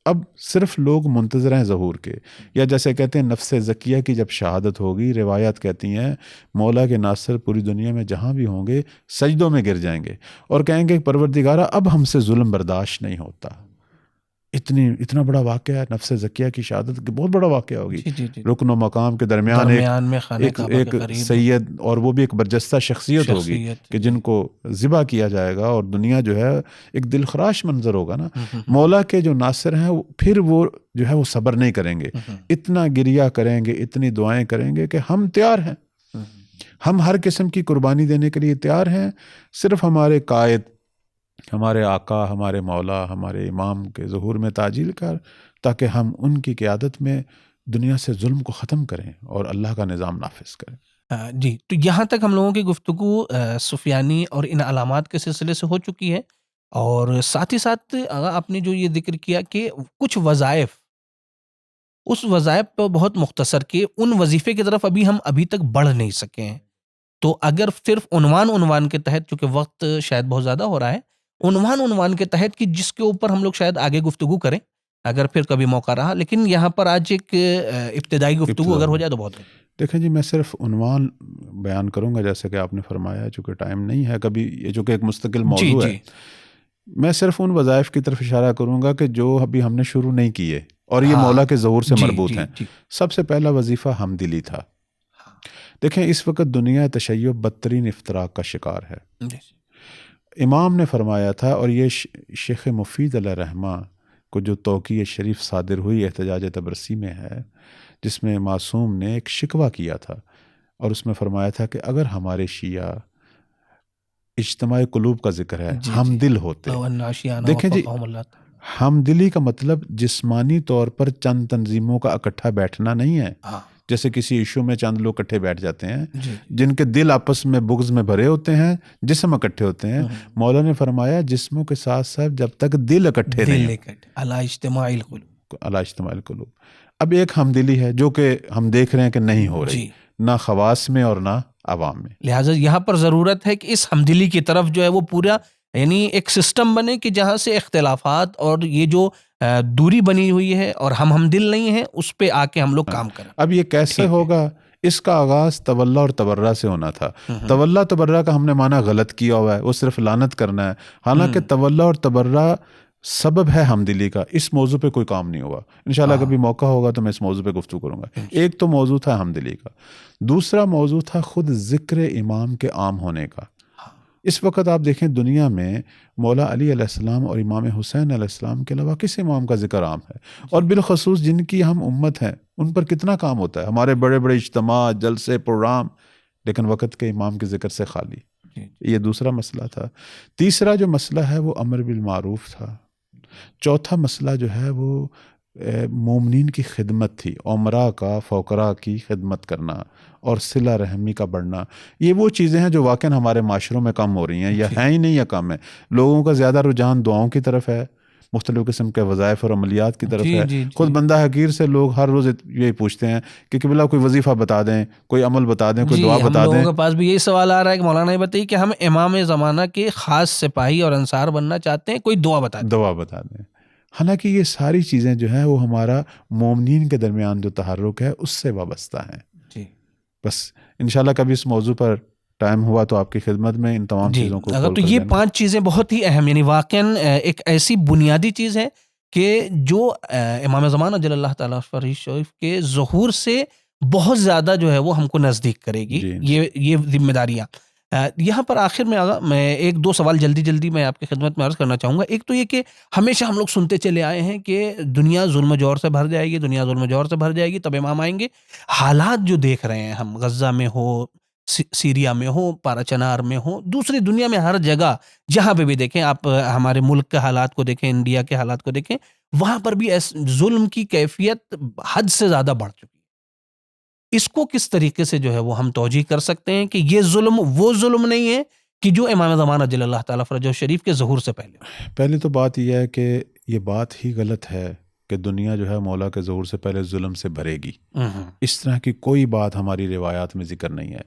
اب صرف لوگ منتظر ہیں ظہور کے۔ یا جیسے کہتے ہیں نفس زکیہ کی جب شہادت ہوگی، روایات کہتی ہیں مولا کے ناصر پوری دنیا میں جہاں بھی ہوں گے سجدوں میں گر جائیں گے اور کہیں گے پروردگارہ اب ہم سے ظلم برداشت نہیں ہوتا۔ اتنا بڑا واقعہ ہے، نفس زکیہ کی شہادت بہت بڑا واقعہ ہوگی۔ رکن و مقام کے درمیان ایک سید، اور وہ بھی ایک برجستہ شخصیت ہوگی کہ جن کو ذبح کیا جائے گا، اور دنیا جو ہے ایک دلخراش منظر ہوگا نا۔ مولا کے جو ناصر ہیں پھر وہ جو ہے وہ صبر نہیں کریں گے، اتنا گریہ کریں گے، اتنی دعائیں کریں گے کہ ہم تیار ہیں، ہم ہر قسم کی قربانی دینے کے لیے تیار ہیں، صرف ہمارے قائد، ہمارے آقا، ہمارے مولا، ہمارے امام کے ظہور میں تعجیل کر، تاکہ ہم ان کی قیادت میں دنیا سے ظلم کو ختم کریں اور اللہ کا نظام نافذ کریں۔ جی، تو یہاں تک ہم لوگوں کی گفتگو سفیانی اور ان علامات کے سلسلے سے ہو چکی ہے، اور ساتھ ہی ساتھ آپ نے جو یہ ذکر کیا کہ کچھ وظائف، اس وظائف پر بہت مختصر کہ ان وظیفے کی طرف ابھی تک بڑھ نہیں سکے ہیں، تو اگر صرف عنوان کے تحت، چونکہ وقت شاید بہت زیادہ ہو رہا ہے، عنوان کے تحت کہ جس کے اوپر ہم لوگ شاید آگے گفتگو کریں اگر پھر کبھی موقع رہا، لیکن یہاں پر آج ایک ابتدائی گفتگو اگر ہو جائے تو بہت ہے۔ دیکھیں جی، میں صرف عنوان بیان کروں گا جیسے کہ آپ نے فرمایا، چونکہ ٹائم نہیں ہے کبھی، یہ چونکہ ایک مستقل موضوع ہے، میں صرف ان وظائف کی طرف اشارہ کروں گا کہ جو ابھی ہم نے شروع نہیں کیے اور یہ مولا کے ظہور سے مربوط ہیں۔ سب سے پہلا وظیفہ حمدلی تھا۔ دیکھیں اس وقت دنیا تشیع بدترین افتراق کا شکار ہے۔ امام نے فرمایا تھا، اور یہ شیخ مفید علیہ رحمہ کو جو توقیع شریف صادر ہوئی احتجاج تبرسی میں ہے، جس میں معصوم نے ایک شکوہ کیا تھا، اور اس میں فرمایا تھا کہ اگر ہمارے شیعہ اجتماع قلوب کا ذکر ہے، ہم دل ہوتے۔ دیکھیں جی، ہم دلی کا مطلب جسمانی طور پر چند تنظیموں کا اکٹھا بیٹھنا نہیں ہے، جیسے کسی ایشو میں چند لوگ اکٹھے بیٹھ جاتے ہیں جی جن کے دل آپس میں بغض میں بھرے ہوتے ہیں، جسم اکٹھے ہوتے ہیں. مولا نے فرمایا جسموں کے ساتھ ساتھ جب تک دل اکٹھے دل رہیں، علی اجتماع القلوب، علی اجتماع القلوب. اب ایک ہمدلی ہے جو کہ ہم دیکھ رہے ہیں کہ نہیں ہو رہی، جی. نہ خواص میں اور نہ عوام میں. لہٰذا یہاں پر ضرورت ہے کہ اس ہمدلی کی طرف جو ہے وہ پورا یعنی ایک سسٹم بنے کہ جہاں سے اختلافات اور یہ جو دوری بنی ہوئی ہے اور ہم دل نہیں ہیں اس پہ آ کے ہم لوگ کام کریں. اب یہ کیسے ہوگا؟ اس کا آغاز تولا اور تبرہ سے ہونا تھا. تولا تبرہ کا ہم نے معنی غلط کیا ہوا ہے، وہ صرف لعنت کرنا ہے. حالانکہ تولا اور تبرہ سبب ہے ہمدلی کا. اس موضوع پہ کوئی کام نہیں ہوا. انشاءاللہ کبھی موقع ہوگا تو میں اس موضوع پہ گفتگو کروں گا. ایک تو موضوع تھا ہمدلی کا، دوسرا موضوع تھا خود ذکر امام کے عام ہونے کا. اس وقت آپ دیکھیں دنیا میں مولا علی علیہ السلام اور امام حسین علیہ السلام کے علاوہ کس امام کا ذکر عام ہے؟ اور بالخصوص جن کی ہم امت ہیں ان پر کتنا کام ہوتا ہے، ہمارے بڑے بڑے اجتماع، جلسے، پروگرام، لیکن وقت کے امام کے ذکر سے خالی. یہ دوسرا مسئلہ تھا. تیسرا جو مسئلہ ہے وہ امر بالمعروف تھا. چوتھا مسئلہ جو ہے وہ مومنین کی خدمت تھی، عمرا کا، فقراء کی خدمت کرنا اور صلہ رحمی کا بڑھنا. یہ وہ چیزیں ہیں جو واقعاً ہمارے معاشروں میں کم ہو رہی ہیں، یا ہیں ہی نہیں یا کم ہے. لوگوں کا زیادہ رجحان دعاؤں کی طرف ہے، مختلف قسم کے وظائف اور عملیات کی طرف ہے. خود بندہ حقیر سے لوگ ہر روز یہی پوچھتے ہیں کہ قبلہ کوئی وظیفہ بتا دیں، کوئی عمل بتا دیں، کوئی دعا بتا دیں. ہم لوگوں کے پاس بھی یہی سوال آ رہا ہے کہ مولانا یہ بتائیے کہ ہم امام زمانہ کے خاص سپاہی اور انصار بننا چاہتے ہیں، کوئی دعا بتا دیں. حالانکہ یہ ساری چیزیں جو ہیں وہ ہمارا مومنین کے درمیان جو تحرک ہے اس سے وابستہ ہیں. جی بس انشاءاللہ کبھی اس موضوع پر ٹائم ہوا تو آپ کی خدمت میں ان تمام چیزوں کو اگر تو یہ 5 چیزیں بہت ہی اہم، یعنی واقعاً ایک ایسی بنیادی چیز ہے کہ جو امام زمانہ جل اللہ تعالیٰ شریف کے ظہور سے بہت زیادہ جو ہے وہ ہم کو نزدیک کرے گی. یہ ذمہ داریاں یہاں پر آخر میں ایک دو سوال جلدی میں آپ کی خدمت میں عرض کرنا چاہوں گا. ایک تو یہ کہ ہمیشہ ہم لوگ سنتے چلے آئے ہیں کہ دنیا ظلم جور سے بھر جائے گی، دنیا ظلم جور سے بھر جائے گی تب امام آئیں گے. حالات جو دیکھ رہے ہیں ہم، غزہ میں ہو، سیریا میں ہو، پارا چنار میں ہو، دوسری دنیا میں ہر جگہ جہاں پہ بھی دیکھیں آپ، ہمارے ملک کے حالات کو دیکھیں، انڈیا کے حالات کو دیکھیں، وہاں پر بھی ظلم کی کیفیت حد سے زیادہ بڑھ چکی ہے. اس کو کس طریقے سے جو ہے وہ ہم توجیہ کر سکتے ہیں کہ یہ ظلم وہ ظلم نہیں ہے کہ جو امام زمانہ جل اللہ تعالیٰ فرجہ شریف کے ظہور سے پہلے تو بات یہ ہے کہ یہ بات ہی غلط ہے کہ دنیا جو ہے مولا کے ظہور سے پہلے ظلم سے بھرے گی. اس طرح کی کوئی بات ہماری روایات میں ذکر نہیں ہے.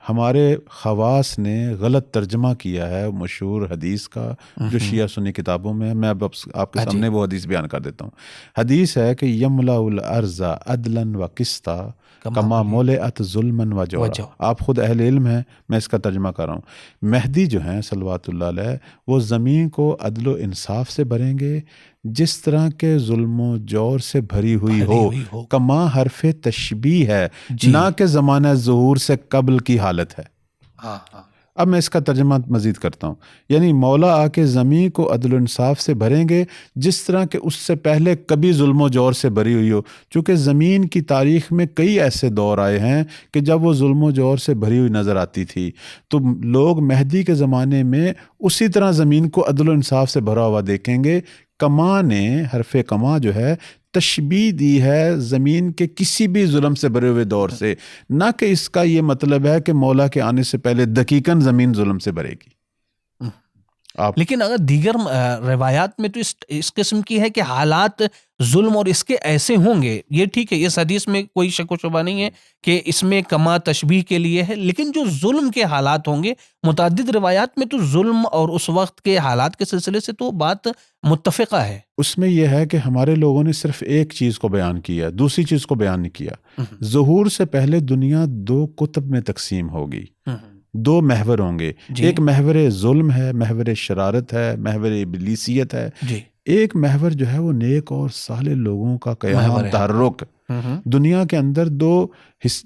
ہمارے خواص نے غلط ترجمہ کیا ہے مشہور حدیث کا جو شیعہ سنی کتابوں میں ہے. میں اب آپ کے سامنے وہ حدیث بیان کر دیتا ہوں. حدیث ہے کہ یملا الارض عدلا و قسطا کما مولئت ظلما و جورا. آپ خود اہل علم ہیں، میں اس کا ترجمہ کر رہا ہوں. مہدی جو ہیں صلوات اللہ علیہ وہ زمین کو عدل و انصاف سے بھریں گے جس طرح کے ظلم و جور سے بھری ہوئی ہو. کما حرف تشبیہ ہے، نہ کہ زمانہ ظہور سے قبل کی حالت ہے. اب میں اس کا ترجمہ مزید کرتا ہوں. یعنی مولا آ کے زمین کو عدل و انصاف سے بھریں گے جس طرح کہ اس سے پہلے کبھی ظلم و جور سے بھری ہوئی ہو. چونکہ زمین کی تاریخ میں کئی ایسے دور آئے ہیں کہ جب وہ ظلم و جور سے بھری ہوئی نظر آتی تھی، تو لوگ مہدی کے زمانے میں اسی طرح زمین کو عدل و انصاف سے بھرا ہوا دیکھیں گے. کما نے، حرف کما جو ہے، تشبیہ دی ہے زمین کے کسی بھی ظلم سے بھرے ہوئے دور سے، نہ کہ اس کا یہ مطلب ہے کہ مولا کے آنے سے پہلے دقیقاً زمین ظلم سے بھرے گی. لیکن اگر دیگر روایات میں تو اس قسم کی ہے کہ حالات ظلم اور اس کے ایسے ہوں گے، یہ ٹھیک ہے، اس حدیث میں کوئی شک و شبہ نہیں ہے کہ اس میں کما تشبیہ کے لیے ہے. لیکن جو ظلم کے حالات ہوں گے، متعدد روایات میں تو ظلم اور اس وقت کے حالات کے سلسلے سے تو بات متفقہ ہے. اس میں یہ ہے کہ ہمارے لوگوں نے صرف ایک چیز کو بیان کیا، دوسری چیز کو بیان نہیں کیا. ظہور سے پہلے دنیا 2 قطب میں تقسیم ہوگی، 2 محور ہوں گے. ایک محور ظلم ہے، محور شرارت ہے، محور ابلیسیت ہے. ایک محور جو ہے وہ نیک اور صالح لوگوں کا قیام، تحرک. دنیا کے اندر 2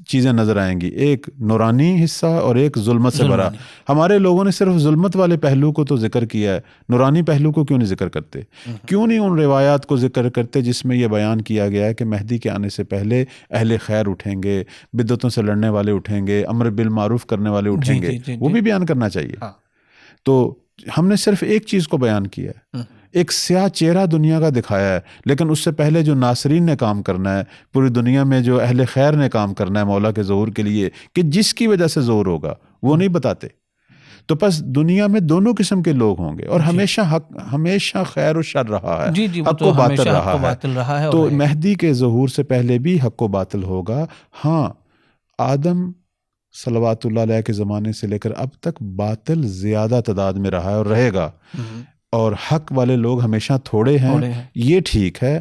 چیزیں نظر آئیں گی، ایک نورانی حصہ اور ایک ظلمت سے بھرا. ہمارے لوگوں نے صرف ظلمت والے پہلو کو تو ذکر کیا ہے، نورانی پہلو کو کیوں نہیں ذکر کرتے؟ کیوں نہیں ان روایات کو ذکر کرتے جس میں یہ بیان کیا گیا ہے کہ مہدی کے آنے سے پہلے اہل خیر اٹھیں گے، بدعتوں سے لڑنے والے اٹھیں گے، امر بالمعروف کرنے والے اٹھیں گے. وہ بھی بیان کرنا چاہیے. تو ہم نے صرف ایک چیز کو بیان کیا ہے. ایک سیاہ چہرہ دنیا کا دکھایا ہے، لیکن اس سے پہلے جو ناصرین نے کام کرنا ہے، پوری دنیا میں جو اہل خیر نے کام کرنا ہے مولا کے ظہور کے لیے، کہ جس کی وجہ سے ظہور ہوگا وہ نہیں بتاتے. تو پس دنیا میں دونوں قسم کے لوگ ہوں گے، اور ہمیشہ حق، ہمیشہ خیر و شر رہا ہے، جی وہ حق تو و باطل ہمیشہ حق رہا و ہے. باطل رہا ہے. تو اور مہدی کے ظہور سے پہلے بھی حق و باطل ہوگا. ہاں، آدم صلوات اللہ علیہ کے زمانے سے لے کر اب تک باطل زیادہ تعداد میں رہا ہے اور رہے گا، اور حق والے لوگ ہمیشہ تھوڑے ہیں. یہ ٹھیک ہے،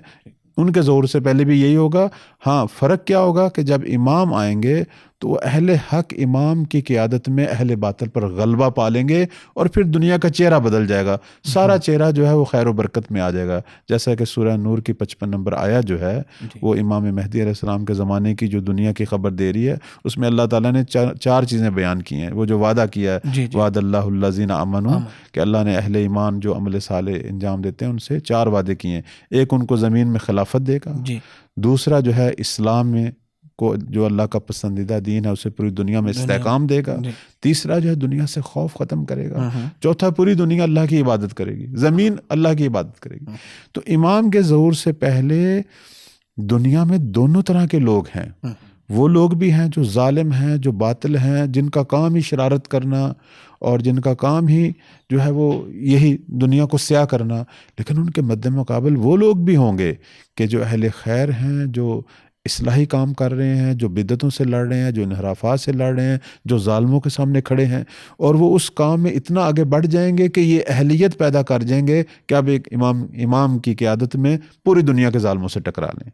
ان کے ظہور سے پہلے بھی یہی ہوگا. ہاں، فرق کیا ہوگا کہ جب امام آئیں گے تو وہ اہل حق امام کی قیادت میں اہل باطل پر غلبہ پالیں گے، اور پھر دنیا کا چہرہ بدل جائے گا. سارا چہرہ جو ہے وہ خیر و برکت میں آ جائے گا. جیسا کہ سورہ نور کی 55 نمبر آیت جو ہے وہ امام مہدی علیہ السلام کے زمانے کی جو دنیا کی خبر دے رہی ہے، اس میں اللہ تعالیٰ نے چار چیزیں بیان کی ہیں. وہ جو وعدہ کیا ہے، وعد اللہ الذین آمنوا، کہ اللہ نے اہل ایمان جو عمل صالح انجام دیتے ہیں ان سے 4 وعدے کیے ہیں. ایک، ان کو زمین میں خلافت دے گا. دوسرا جو ہے اسلام میں کو جو اللہ کا پسندیدہ دین ہے اسے پوری دنیا میں استحکام دے گا. تیسرا جو ہے دنیا سے خوف ختم کرے گا. چوتھا، پوری دنیا اللہ کی عبادت کرے گی، زمین اللہ کی عبادت کرے گی. تو امام کے ظہور سے پہلے دنیا میں دونوں طرح کے لوگ ہیں. وہ لوگ بھی ہیں جو ظالم ہیں، جو باطل ہیں، جن کا کام ہی شرارت کرنا اور جن کا کام ہی جو ہے وہ یہی دنیا کو سیاہ کرنا. لیکن ان کے مد مقابل وہ لوگ بھی ہوں گے کہ جو اہل خیر ہیں، جو اصلاحی کام کر رہے ہیں، جو بدعتوں سے لڑ رہے ہیں، جو انحرافات سے لڑ رہے ہیں، جو ظالموں کے سامنے کھڑے ہیں، اور وہ اس کام میں اتنا آگے بڑھ جائیں گے کہ یہ اہلیت پیدا کر جائیں گے کہ اب ایک امام کی قیادت میں پوری دنیا کے ظالموں سے ٹکرا لیں.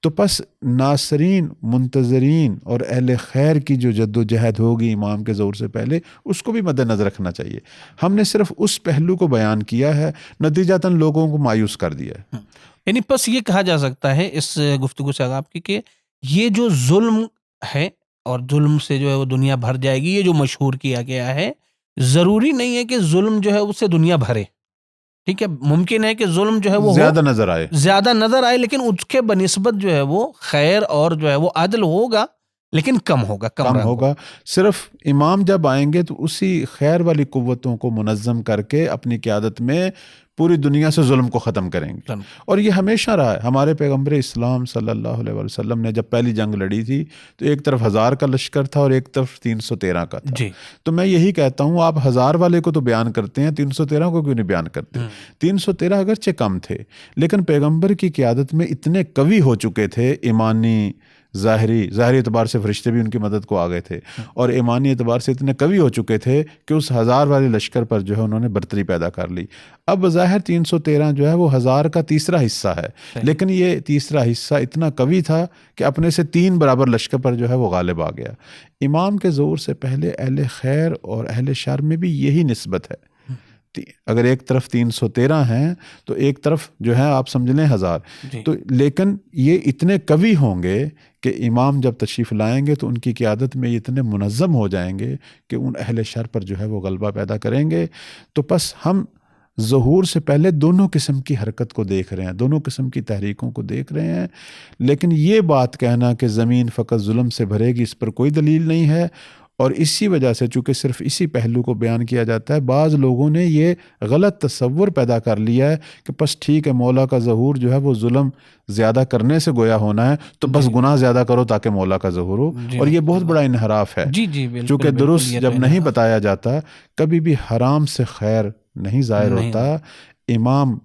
تو پس ناصرین، منتظرین اور اہل خیر کی جو جد و جہد ہوگی امام کے ظہور سے پہلے، اس کو بھی مد نظر رکھنا چاہیے. ہم نے صرف اس پہلو کو بیان کیا ہے، نتیجتاً لوگوں کو مایوس کر دیا ہے. یعنی بس یہ کہا جا سکتا ہے اس گفتگو سے آپ کی کہ یہ جو ظلم ہے اور ظلم سے جو ہے وہ دنیا بھر جائے گی، یہ جو مشہور کیا گیا ہے، ضروری نہیں ہے کہ ظلم جو ہے اسے دنیا بھرے. ٹھیک ہے، ممکن ہے کہ ظلم جو ہے وہ زیادہ نظر آئے، لیکن اس کے بنسبت جو ہے وہ خیر اور جو ہے وہ عدل ہوگا، لیکن کم ہوگا. صرف امام جب آئیں گے تو اسی خیر والی قوتوں کو منظم کر کے اپنی قیادت میں پوری دنیا سے ظلم کو ختم کریں گے. اور یہ ہمیشہ رہا ہے. ہمارے پیغمبر اسلام صلی اللہ علیہ وسلم نے جب پہلی جنگ لڑی تھی تو ایک طرف 1000 کا لشکر تھا اور ایک طرف 313 کا تھا. تو میں یہی کہتا ہوں، آپ 1000 والے کو تو بیان کرتے ہیں، 313 کو کیوں نہیں بیان کرتے؟ 313 اگرچہ کم تھے، لیکن پیغمبر کی قیادت میں اتنے قوی ہو چکے تھے، ایمانی ظاہری اعتبار سے فرشتے بھی ان کی مدد کو آ گئے تھے، اور ایمانی اعتبار سے اتنے قوی ہو چکے تھے کہ اس 1000 والے لشکر پر جو ہے انہوں نے برتری پیدا کر لی. اب بظاہر 313 جو ہے وہ 1000 کا تیسرا حصہ ہے، لیکن یہ تیسرا حصہ اتنا قوی تھا کہ اپنے سے 3 برابر لشکر پر جو ہے وہ غالب آ گیا. امام کے ظہور سے پہلے اہل خیر اور اہل شر میں بھی یہی نسبت ہے. اگر ایک طرف 313 ہیں تو ایک طرف جو ہے آپ سمجھ لیں 1000. تو لیکن یہ اتنے قوی ہوں گے کہ امام جب تشریف لائیں گے تو ان کی قیادت میں اتنے منظم ہو جائیں گے کہ ان اہل شر پر جو ہے وہ غلبہ پیدا کریں گے. تو پس ہم ظہور سے پہلے دونوں قسم کی حرکت کو دیکھ رہے ہیں، دونوں قسم کی تحریکوں کو دیکھ رہے ہیں. لیکن یہ بات کہنا کہ زمین فقط ظلم سے بھرے گی، اس پر کوئی دلیل نہیں ہے. اور اسی وجہ سے چونکہ صرف اسی پہلو کو بیان کیا جاتا ہے، بعض لوگوں نے یہ غلط تصور پیدا کر لیا ہے کہ بس ٹھیک ہے، مولا کا ظہور جو ہے وہ ظلم زیادہ کرنے سے گویا ہونا ہے، تو بس گناہ زیادہ کرو تاکہ مولا کا ظہور ہو. اور یہ بہت بڑا انحراف ہے، چونکہ درست جب نہیں بتایا جاتا، کبھی بھی حرام سے خیر نہیں ظاہر ہوتا. امام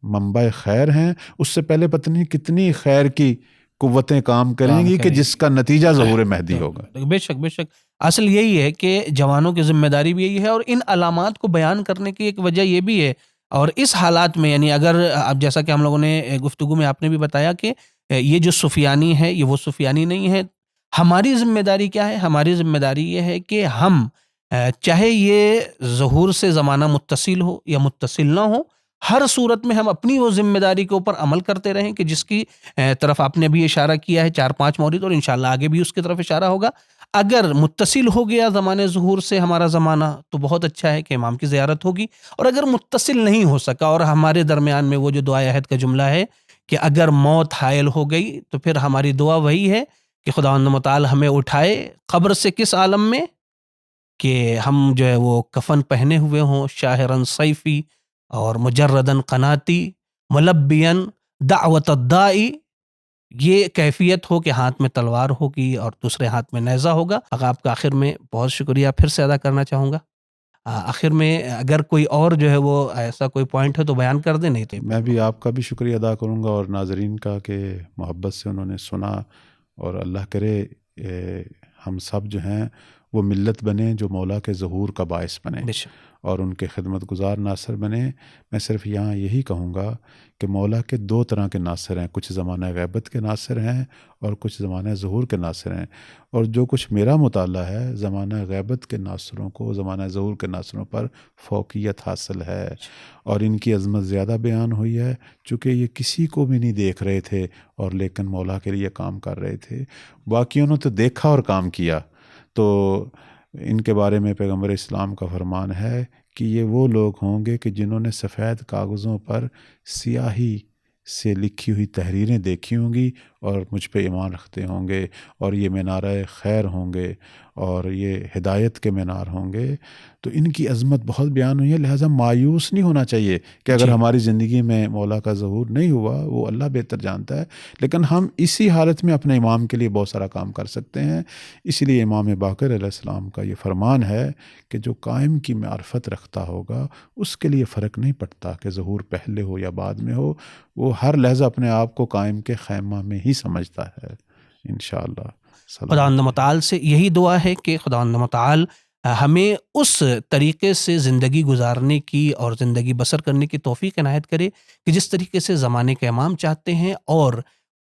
منبع خیر ہیں، اس سے پہلے پتہ نہیں کتنی خیر کی قوتیں کام کریں گی کہ جس کا نتیجہ ظہور مہدی ہوگا. بے شک اصل یہی ہے کہ جوانوں کی ذمہ داری بھی یہی ہے، اور ان علامات کو بیان کرنے کی ایک وجہ یہ بھی ہے. اور اس حالات میں یعنی اگر اب جیسا کہ ہم لوگوں نے گفتگو میں آپ نے بھی بتایا کہ یہ جو سفیانی ہے یہ وہ سفیانی نہیں ہے. ہماری ذمہ داری کیا ہے؟ ہماری ذمہ داری یہ ہے کہ ہم چاہے یہ ظہور سے زمانہ متصل ہو یا متصل نہ ہو، ہر صورت میں ہم اپنی وہ ذمہ داری کے اوپر عمل کرتے رہیں کہ جس کی طرف آپ نے بھی اشارہ کیا ہے 4-5 مورد، اور انشاءاللہ آگے بھی اس کی طرف اشارہ ہوگا. اگر متصل ہو گیا زمانے ظہور سے ہمارا زمانہ تو بہت اچھا ہے کہ امام کی زیارت ہوگی، اور اگر متصل نہیں ہو سکا اور ہمارے درمیان میں وہ جو دعائے عہد کا جملہ ہے کہ اگر موت حائل ہو گئی تو پھر ہماری دعا وہی ہے کہ خداوند متعال ہمیں اٹھائے قبر سے کس عالم میں، کہ ہم جو ہے وہ کفن پہنے ہوئے ہوں، شاہرن سیفی، اور مجردن قناتی ملبین دعوت الدائی، یہ کیفیت ہو کہ ہاتھ میں تلوار ہوگی اور دوسرے ہاتھ میں نیزہ ہوگا۔ آپ کا آخر میں بہت شکریہ پھر سے ادا کرنا چاہوں گا۔ آخر میں اگر کوئی اور جو ہے وہ ایسا کوئی پوائنٹ ہے تو بیان کر دیں، نہیں تو میں بھی آپ کا بھی شکریہ ادا کروں گا اور ناظرین کا کہ محبت سے انہوں نے سنا، اور اللہ کرے ہم سب جو ہیں وہ ملت بنے جو مولا کے ظہور کا باعث بنے بے شک اور ان کے خدمت گزار ناصر بنے۔ میں صرف یہاں یہی کہوں گا کہ مولا کے دو طرح کے ناصر ہیں، کچھ زمانہ غیبت کے ناصر ہیں اور کچھ زمانہ ظہور کے ناصر ہیں، اور جو کچھ میرا مطالعہ ہے زمانہ غیبت کے ناصروں کو زمانہ ظہور کے ناصروں پر فوقیت حاصل ہے، اور ان کی عظمت زیادہ بیان ہوئی ہے، چونکہ یہ کسی کو بھی نہیں دیکھ رہے تھے اور لیکن مولا کے لیے کام کر رہے تھے۔ باقیوں نے تو دیکھا اور کام کیا، تو ان کے بارے میں پیغمبر اسلام کا فرمان ہے کہ یہ وہ لوگ ہوں گے کہ جنہوں نے سفید کاغذوں پر سیاہی سے لکھی ہوئی تحریریں دیکھی ہوں گی اور مجھ پہ ایمان رکھتے ہوں گے، اور یہ مینارہ خیر ہوں گے اور یہ ہدایت کے مینار ہوں گے۔ تو ان کی عظمت بہت بیان ہوئی ہے، لہٰذا مایوس نہیں ہونا چاہیے کہ اگر جی ہماری زندگی میں مولا کا ظہور نہیں ہوا، وہ اللہ بہتر جانتا ہے، لیکن ہم اسی حالت میں اپنے امام کے لیے بہت سارا کام کر سکتے ہیں۔ اسی لیے امام باقر علیہ السلام کا یہ فرمان ہے کہ جو قائم کی معرفت رکھتا ہوگا اس کے لیے فرق نہیں پڑتا کہ ظہور پہلے ہو یا بعد میں ہو، وہ ہر لحظہ اپنے آپ کو قائم کے خیمہ میں ہی سمجھتا ہے انشاءاللہ۔ خداوند متعال سے یہی دعا ہے کہ خداوند متعال ہمیں اس طریقے سے زندگی گزارنے کی اور زندگی بسر کرنے کی توفیق عنایت کرے کہ جس طریقے سے زمانے کے امام چاہتے ہیں، اور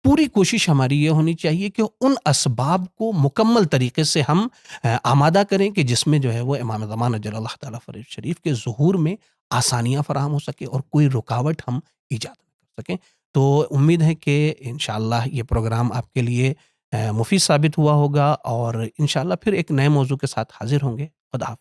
پوری کوشش ہماری یہ ہونی چاہیے کہ ان اسباب کو مکمل طریقے سے ہم آمادہ کریں کہ جس میں جو ہے وہ امام زمان اجل اللہ تعالیٰ فرج شریف کے ظہور میں آسانیاں فراہم ہو سکے اور کوئی رکاوٹ ہم ایجاد نہ کر سکیں۔ تو امید ہے کہ انشاءاللہ یہ پروگرام آپ کے لیے مفید ثابت ہوا ہوگا، اور انشاءاللہ پھر ایک نئے موضوع کے ساتھ حاضر ہوں گے۔ خدا حافظ۔